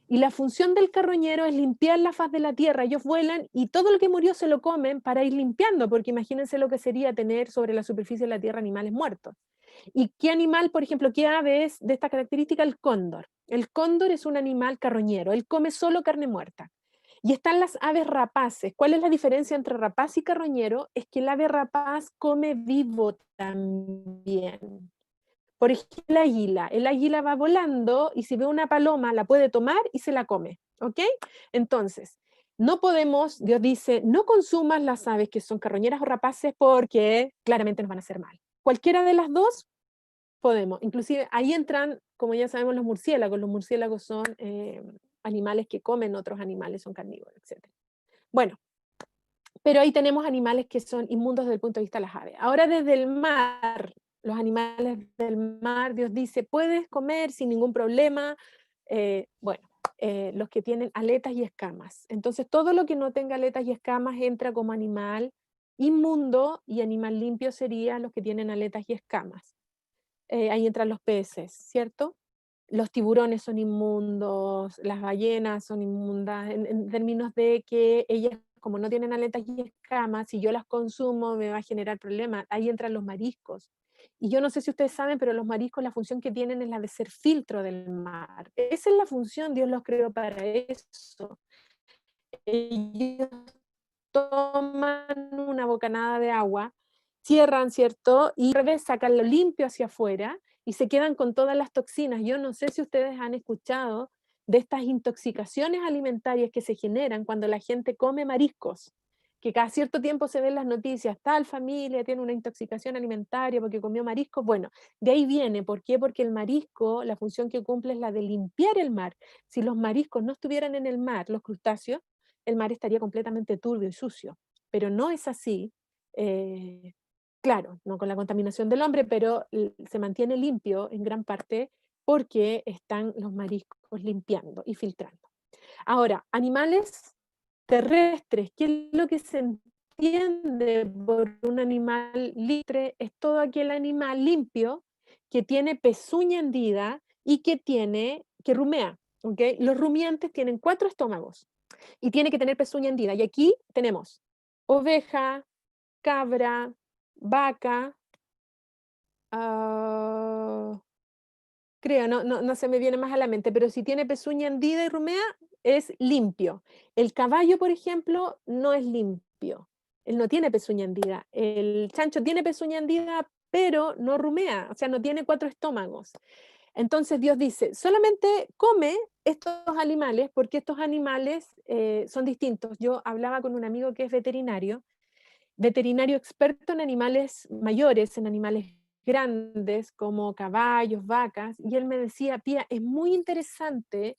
Y la función del carroñero es limpiar la faz de la tierra. Ellos vuelan y todo lo que murió se lo comen para ir limpiando, porque imagínense lo que sería tener sobre la superficie de la tierra animales muertos. ¿Y qué animal, por ejemplo, qué ave es de esta característica? El cóndor. El cóndor es un animal carroñero, él come solo carne muerta. Y están las aves rapaces. ¿Cuál es la diferencia entre rapaz y carroñero? Es que el ave rapaz come vivo también. Por ejemplo, el águila va volando y si ve una paloma la puede tomar y se la come, ¿ok? Entonces, no podemos, Dios dice, no consumas las aves que son carroñeras o rapaces porque claramente nos van a hacer mal. Cualquiera de las dos podemos, inclusive ahí entran, como ya sabemos, los murciélagos son animales que comen otros animales, son carnívoros, etc. Bueno, pero ahí tenemos animales que son inmundos desde el punto de vista de las aves. Ahora desde el mar, los animales del mar, Dios dice, puedes comer sin ningún problema, bueno, los que tienen aletas y escamas. Entonces todo lo que no tenga aletas y escamas entra como animal inmundo, y animal limpio sería los que tienen aletas y escamas. Ahí entran los peces, ¿cierto? Los tiburones son inmundos, las ballenas son inmundas, en términos de que ellas, como no tienen aletas y escamas, si yo las consumo me va a generar problemas. Ahí entran los mariscos. Y yo no sé si ustedes saben, pero los mariscos, la función que tienen es la de ser filtro del mar. Esa es la función, Dios los creó para eso. Ellos toman una bocanada de agua, cierran, ¿cierto? Y al revés, sacan lo limpio hacia afuera y se quedan con todas las toxinas. Yo no sé si ustedes han escuchado de estas intoxicaciones alimentarias que se generan cuando la gente come mariscos, que cada cierto tiempo se ven las noticias, tal familia tiene una intoxicación alimentaria porque comió mariscos. Bueno, de ahí viene. ¿Por qué? Porque el marisco, la función que cumple es la de limpiar el mar. Si los mariscos no estuvieran en el mar, los crustáceos, el mar estaría completamente turbio y sucio, pero no es así. eh, claro, no con la contaminación del hombre, pero se mantiene limpio en gran parte porque están los mariscos limpiando y filtrando. Ahora, animales terrestres, ¿qué es lo que se entiende por un animal libre? Es todo aquel animal limpio que tiene pezuña hendida y que rumea, ¿ok? Los rumiantes tienen 4 estómagos y tiene que tener pezuña hendida. Y aquí tenemos oveja, cabra, vaca, ah, creo, no se me viene más a la mente, pero si tiene pezuña hendida y rumea, es limpio. El caballo, por ejemplo, no es limpio. Él no tiene pezuña hendida. El chancho tiene pezuña hendida, pero no rumea, o sea, no tiene 4 estómagos. Entonces Dios dice, solamente come estos animales porque estos animales son distintos. Yo hablaba con un amigo que es veterinario experto en animales mayores, en animales grandes como caballos, vacas, y él me decía, Pía, es muy interesante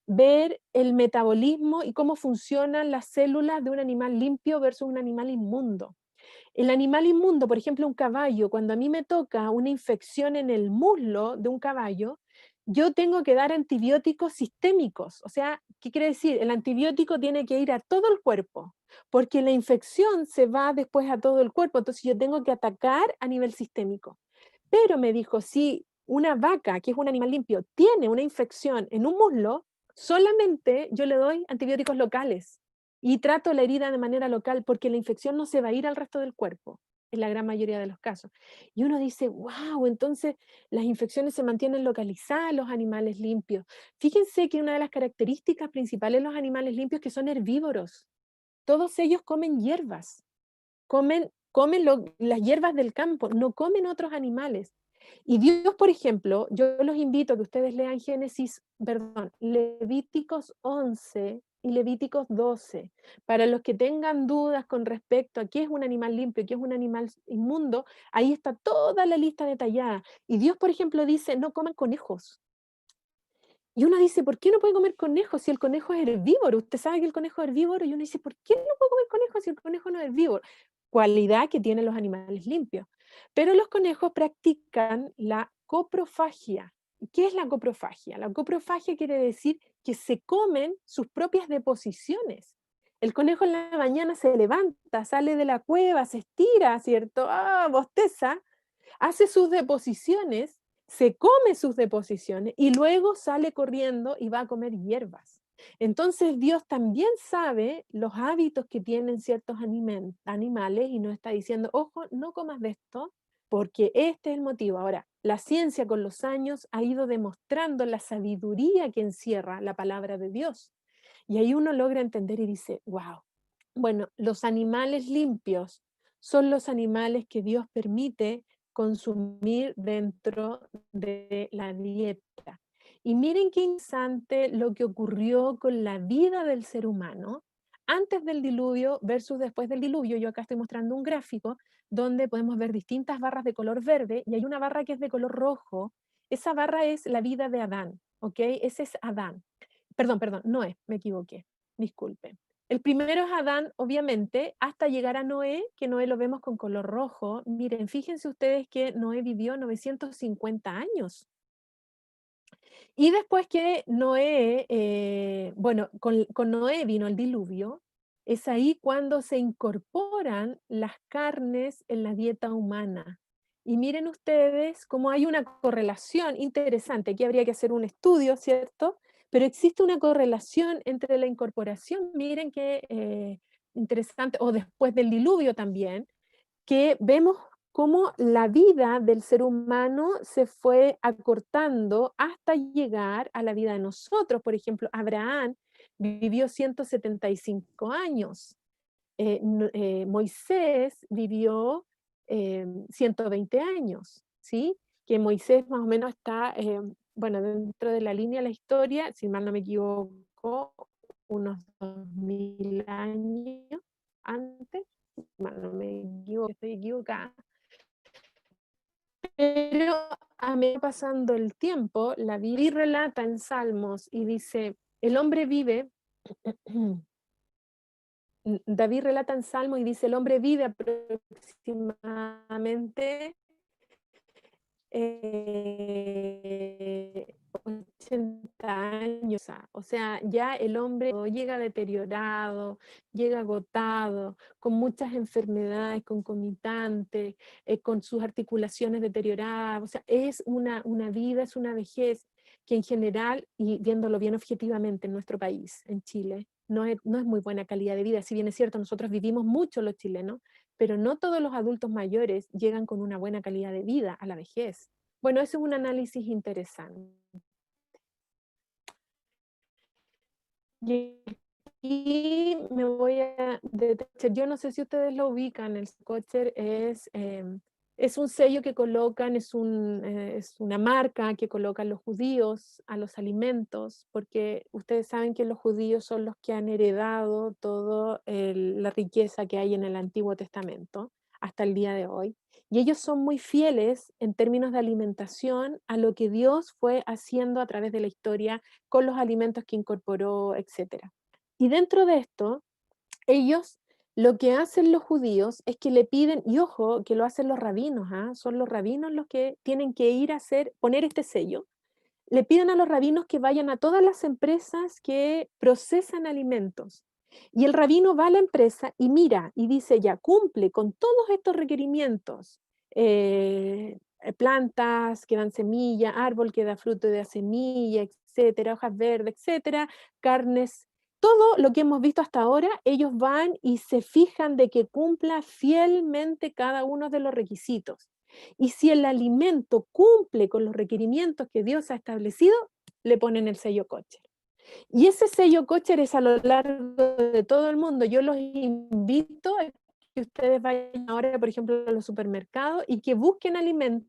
ver el metabolismo y cómo funcionan las células de un animal limpio versus un animal inmundo. El animal inmundo, por ejemplo, un caballo, cuando a mí me toca una infección en el muslo de un caballo, yo tengo que dar antibióticos sistémicos. O sea, ¿qué quiere decir? El antibiótico tiene que ir a todo el cuerpo, porque la infección se va después a todo el cuerpo, entonces yo tengo que atacar a nivel sistémico. Pero me dijo, si una vaca, que es un animal limpio, tiene una infección en un muslo, solamente yo le doy antibióticos locales y trato la herida de manera local porque la infección no se va a ir al resto del cuerpo, en la gran mayoría de los casos. Y uno dice, wow, entonces las infecciones se mantienen localizadas en los animales limpios. Fíjense que una de las características principales de los animales limpios es que son herbívoros. Todos ellos comen hierbas. Comen las hierbas del campo, no comen otros animales. Y Dios, por ejemplo, yo los invito a que ustedes lean Levíticos 11 y Levíticos 12. Para los que tengan dudas con respecto a qué es un animal limpio y qué es un animal inmundo, ahí está toda la lista detallada. Y Dios, por ejemplo, dice, no coman conejos. Y uno dice, ¿por qué no puede comer conejo si el conejo es herbívoro? Usted sabe que el conejo es herbívoro y uno dice, ¿por qué no puedo comer conejo si el conejo no es herbívoro? Cualidad que tienen los animales limpios. Pero los conejos practican la coprofagia. ¿Qué es la coprofagia? La coprofagia quiere decir que se comen sus propias deposiciones. El conejo en la mañana se levanta, sale de la cueva, se estira, ¿cierto? Bosteza, hace sus deposiciones, se come sus deposiciones y luego sale corriendo y va a comer hierbas. Entonces Dios también sabe los hábitos que tienen ciertos animales y nos está diciendo, ojo, no comas de esto porque este es el motivo. Ahora, la ciencia con los años ha ido demostrando la sabiduría que encierra la palabra de Dios. Y ahí uno logra entender y dice, wow, bueno, los animales limpios son los animales que Dios permite consumir dentro de la dieta. Y miren qué interesante lo que ocurrió con la vida del ser humano antes del diluvio versus después del diluvio. Yo acá estoy mostrando un gráfico donde podemos ver distintas barras de color verde y hay una barra que es de color rojo. Esa barra es la vida de Adán, ¿ok? Ese es Adán. Perdón, Noé, me equivoqué, disculpen. El primero es Adán, obviamente, hasta llegar a Noé, que Noé lo vemos con color rojo. Miren, fíjense ustedes que Noé vivió 950 años. Y después que Noé, bueno, con Noé vino el diluvio, es ahí cuando se incorporan las carnes en la dieta humana. Y miren ustedes cómo hay una correlación interesante. Aquí habría que hacer un estudio, ¿cierto? Pero existe una correlación entre la incorporación, miren qué interesante, o después del diluvio también, que vemos cómo la vida del ser humano se fue acortando hasta llegar a la vida de nosotros. Por ejemplo, Abraham vivió 175 años, Moisés vivió 120 años, ¿sí? Que Moisés más o menos está, bueno, dentro de la línea de la historia, si mal no me equivoco, unos 2000 años antes, mal no me equivoco, estoy equivocada, pero a medida pasando el tiempo, la Biblia relata en Salmos y dice, el hombre vive, David relata en Salmo y dice, el hombre vive aproximadamente 80 años, o sea, ya el hombre llega deteriorado, llega agotado, con muchas enfermedades concomitantes, con sus articulaciones deterioradas, o sea, es una vida, es una vejez que en general, y viéndolo bien objetivamente en nuestro país, en Chile, no es muy buena calidad de vida. Si bien es cierto, nosotros vivimos mucho los chilenos, pero no todos los adultos mayores llegan con una buena calidad de vida a la vejez. Bueno, ese es un análisis interesante. Y me voy a detener. Yo no sé si ustedes lo ubican, el Scotcher es un sello que colocan, es una marca que colocan los judíos a los alimentos, porque ustedes saben que los judíos son los que han heredado toda la riqueza que hay en el Antiguo Testamento hasta el día de hoy. Y ellos son muy fieles en términos de alimentación a lo que Dios fue haciendo a través de la historia con los alimentos que incorporó, etcétera. Y dentro de esto, ellos, lo que hacen los judíos es que le piden, y ojo, que lo hacen los rabinos, son los rabinos los que tienen que ir a poner este sello. Le piden a los rabinos que vayan a todas las empresas que procesan alimentos. Y el rabino va a la empresa y mira y dice, ya cumple con todos estos requerimientos plantas que dan semilla, árbol que da fruto y da semilla, etcétera, hojas verdes, etcétera, carnes, todo lo que hemos visto hasta ahora, ellos van y se fijan de que cumpla fielmente cada uno de los requisitos. Y si el alimento cumple con los requerimientos que Dios ha establecido, le ponen el sello kosher. Y ese sello kosher es a lo largo de todo el mundo. Yo los invito a que ustedes vayan ahora, por ejemplo, a los supermercados y que busquen alimentos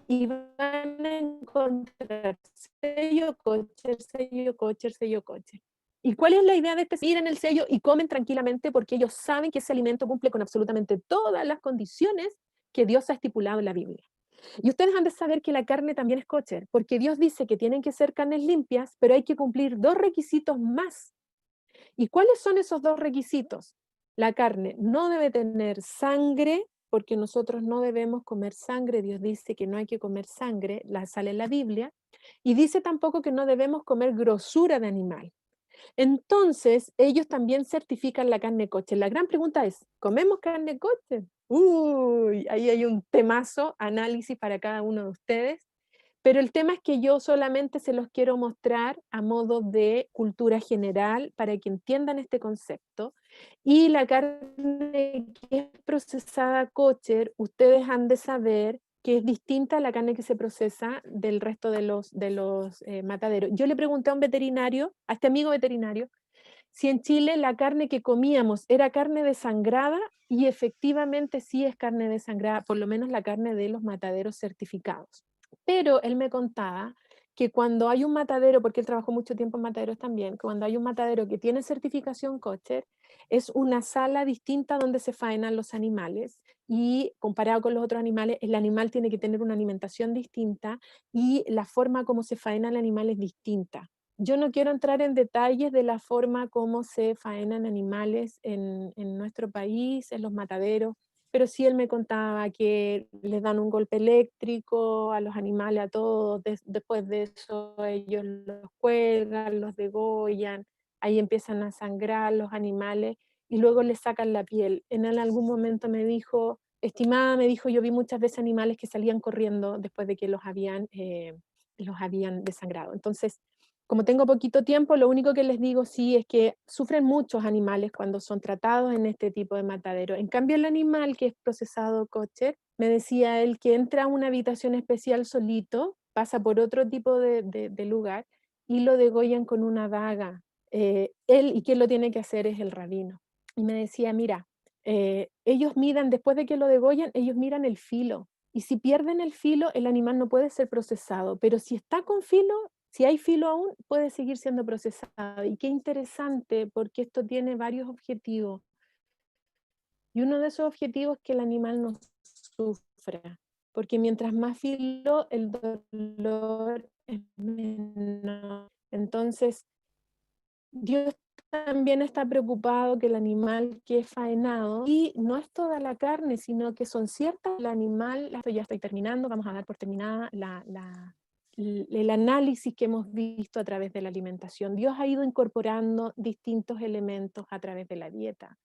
y van a encontrar sello kosher, sello kosher, sello kosher. ¿Y cuál es la idea de este? Miren el sello y comen tranquilamente porque ellos saben que ese alimento cumple con absolutamente todas las condiciones que Dios ha estipulado en la Biblia. Y ustedes han de saber que la carne también es kosher, porque Dios dice que tienen que ser carnes limpias, pero hay que cumplir dos requisitos más. ¿Y cuáles son esos dos requisitos? La carne no debe tener sangre, porque nosotros no debemos comer sangre. Dios dice que no hay que comer sangre, la sale en la Biblia. Y dice tampoco que no debemos comer grosura de animal. Entonces, ellos también certifican la carne kosher. La gran pregunta es, ¿comemos carne kosher? Uy, ahí hay un temazo, análisis para cada uno de ustedes. Pero el tema es que yo solamente se los quiero mostrar a modo de cultura general para que entiendan este concepto. Y la carne que es procesada kosher, ustedes han de saber que es distinta a la carne que se procesa del resto de los mataderos. Yo le pregunté a un veterinario, a este amigo veterinario, si en Chile la carne que comíamos era carne desangrada, y efectivamente sí es carne desangrada, por lo menos la carne de los mataderos certificados. Pero él me contaba que cuando hay un matadero, porque él trabajó mucho tiempo en mataderos también, cuando hay un matadero que tiene certificación kosher, es una sala distinta donde se faenan los animales, y comparado con los otros animales, el animal tiene que tener una alimentación distinta y la forma como se faena el animal es distinta. Yo no quiero entrar en detalles de la forma como se faenan animales en nuestro país, en los mataderos, pero sí él me contaba que les dan un golpe eléctrico a los animales, a todos, después de eso ellos los cuelgan, los degollan, ahí empiezan a sangrar los animales y luego les sacan la piel. En él algún momento me dijo, estimada, me dijo, yo vi muchas veces animales que salían corriendo después de que los habían desangrado. Entonces, como tengo poquito tiempo, lo único que les digo sí es que sufren muchos animales cuando son tratados en este tipo de matadero. En cambio, el animal que es procesado kosher, me decía él que entra a una habitación especial solito, pasa por otro tipo de lugar y lo degollan con una daga. Él, y quien lo tiene que hacer es el rabino. Y me decía, mira, ellos miran, después de que lo degollan, ellos miran el filo. Y si pierden el filo, el animal no puede ser procesado, pero si está con filo, si hay filo aún, puede seguir siendo procesado. Y qué interesante, porque esto tiene varios objetivos. Y uno de esos objetivos es que el animal no sufra, porque mientras más filo, el dolor es menor. Entonces, Dios también está preocupado que el animal que es faenado, y no es toda la carne, sino que son ciertas, el animal, esto ya estoy terminando, vamos a dar por terminada el análisis que hemos visto a través de la alimentación. Dios ha ido incorporando distintos elementos a través de la dieta,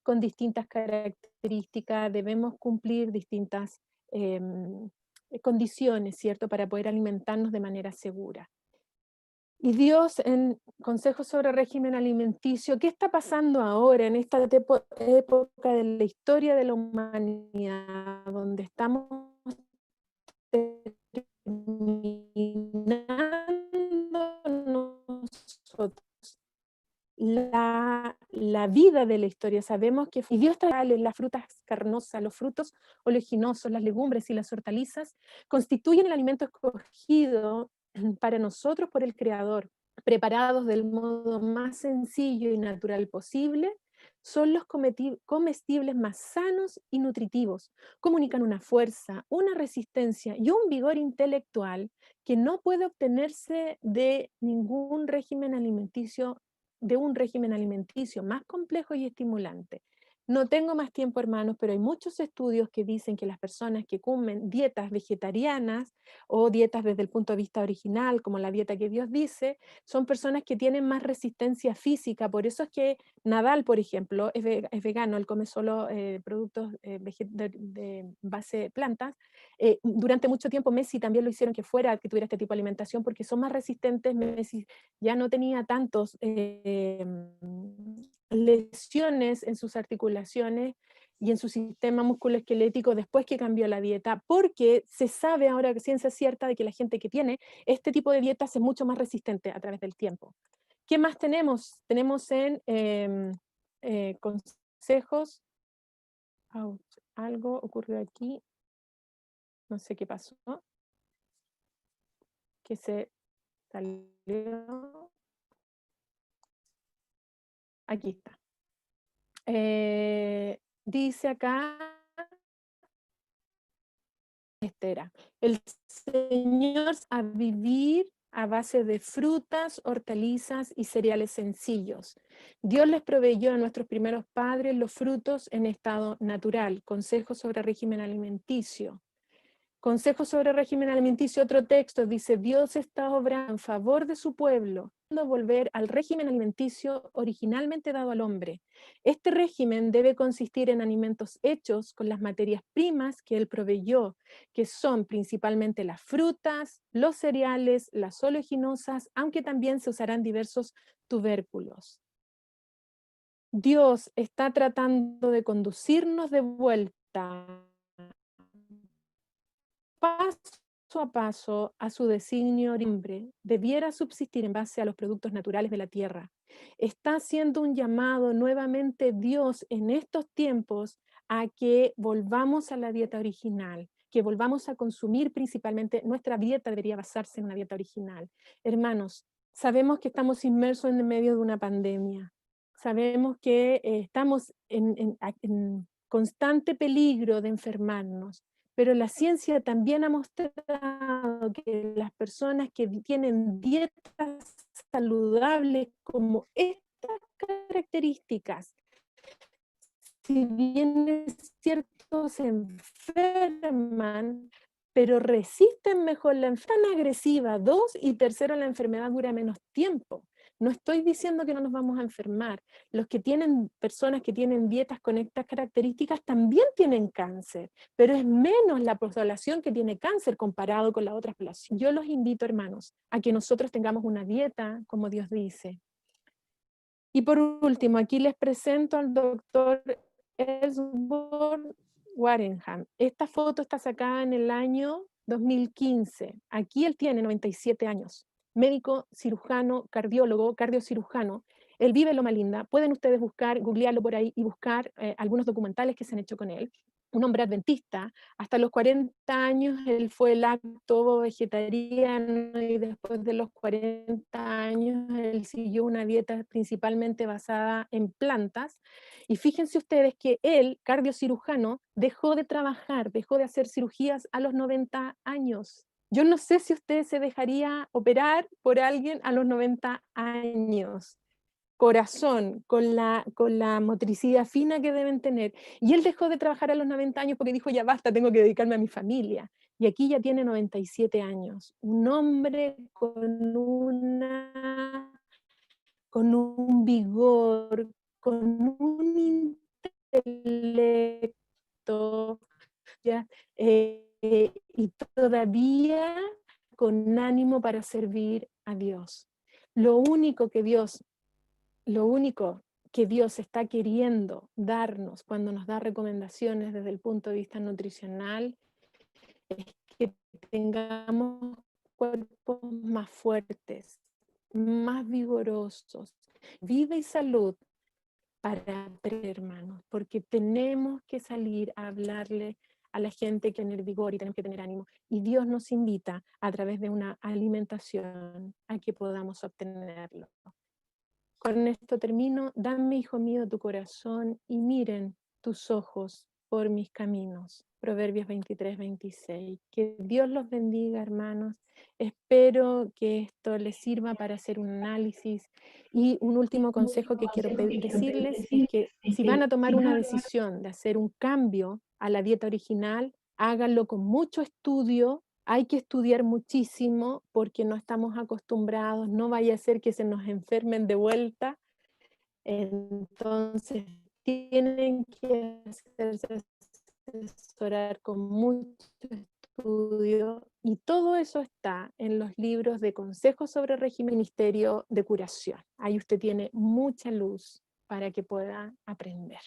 con distintas características, debemos cumplir distintas condiciones, ¿cierto?, para poder alimentarnos de manera segura. Y Dios, en Consejos sobre Régimen Alimenticio, ¿qué está pasando ahora en esta época de la historia de la humanidad, donde estamos terminando nosotros la vida de la historia? Sabemos que y Dios trae las frutas carnosas, los frutos oleaginosos, las legumbres y las hortalizas constituyen el alimento escogido para nosotros por el Creador, preparados del modo más sencillo y natural posible. Son los comestibles más sanos y nutritivos. Comunican una fuerza, una resistencia y un vigor intelectual que no puede obtenerse de un régimen alimenticio más complejo y estimulante. No tengo más tiempo, hermanos, pero hay muchos estudios que dicen que las personas que comen dietas vegetarianas o dietas desde el punto de vista original, como la dieta que Dios dice, son personas que tienen más resistencia física. Por eso es que Nadal, por ejemplo, es vegano, él come solo productos de base plantas. Durante mucho tiempo Messi también lo hicieron que fuera, que tuviera este tipo de alimentación, porque son más resistentes. Messi ya no tenía tantos lesiones en sus articulaciones y en su sistema musculoesquelético después que cambió la dieta, porque se sabe ahora, que ciencia cierta, de que la gente que tiene este tipo de dietas es mucho más resistente a través del tiempo. ¿Qué más tenemos? Tenemos en consejos. Ouch, algo ocurrió aquí, no sé qué pasó, que se salió. Aquí está. Dice acá, Estera, el Señor a vivir a base de frutas, hortalizas y cereales sencillos. Dios les proveyó a nuestros primeros padres los frutos en estado natural. Consejos sobre régimen alimenticio. Consejo sobre régimen alimenticio, otro texto, dice, Dios está obrando en favor de su pueblo, volver al régimen alimenticio originalmente dado al hombre. Este régimen debe consistir en alimentos hechos con las materias primas que Él proveyó, que son principalmente las frutas, los cereales, las oleaginosas, aunque también se usarán diversos tubérculos. Dios está tratando de conducirnos de vuelta paso a paso a su designio hombre, debiera subsistir en base a los productos naturales de la tierra. Está haciendo un llamado nuevamente Dios en estos tiempos a que volvamos a la dieta original, que volvamos a consumir principalmente, nuestra dieta debería basarse en una dieta original. Hermanos, sabemos que estamos inmersos en medio de una pandemia, sabemos que estamos en constante peligro de enfermarnos, pero la ciencia también ha mostrado que las personas que tienen dietas saludables como estas características, si bien es cierto, se enferman, pero resisten mejor la enfermedad tan agresiva. Dos, y tercero, la enfermedad dura menos tiempo. No estoy diciendo que no nos vamos a enfermar. Los que tienen, personas que tienen dietas con estas características también tienen cáncer, pero es menos la población que tiene cáncer comparado con la otra población. Yo los invito, hermanos, a que nosotros tengamos una dieta como Dios dice. Y por último, aquí les presento al doctor Ellsworth Warrenham. Esta foto está sacada en el año 2015. Aquí él tiene 97 años. Médico, cirujano, cardiólogo, cardiocirujano. Él vive en Loma Linda. Pueden ustedes buscar, googlearlo por ahí y buscar algunos documentales que se han hecho con él. Un hombre adventista. Hasta los 40 años él fue lacto vegetariano y después de los 40 años él siguió una dieta principalmente basada en plantas. Y fíjense ustedes que él, cardiocirujano, dejó de trabajar, dejó de hacer cirugías a los 90 años. Yo no sé si usted se dejaría operar por alguien a los 90 años. Corazón, con la motricidad fina que deben tener. Y él dejó de trabajar a los 90 años porque dijo, ya basta, tengo que dedicarme a mi familia. Y aquí ya tiene 97 años. Un hombre con un vigor, con un intelecto, ¿ya? Y todavía con ánimo para servir a Dios. Lo único que Dios lo único que Dios está queriendo darnos cuando nos da recomendaciones desde el punto de vista nutricional es que tengamos cuerpos más fuertes, más vigorosos, vida y salud para hermanos, porque tenemos que salir a hablarle a la gente que tener vigor y tenemos que tener ánimo. Y Dios nos invita a través de una alimentación a que podamos obtenerlo. Con esto termino. Dame, hijo mío, tu corazón y miren tus ojos por mis caminos. Proverbios 23, 26. Que Dios los bendiga, hermanos. Espero que esto les sirva para hacer un análisis. Y un último consejo que quiero decirles es que si van a tomar una decisión de hacer un cambio a la dieta original, háganlo con mucho estudio. Hay que estudiar muchísimo porque no estamos acostumbrados, no vaya a ser que se nos enfermen de vuelta. Entonces, tienen que hacerse asesorar con mucho estudio y todo eso está en los libros de consejos sobre régimen ministerio de curación. Ahí usted tiene mucha luz para que pueda aprender.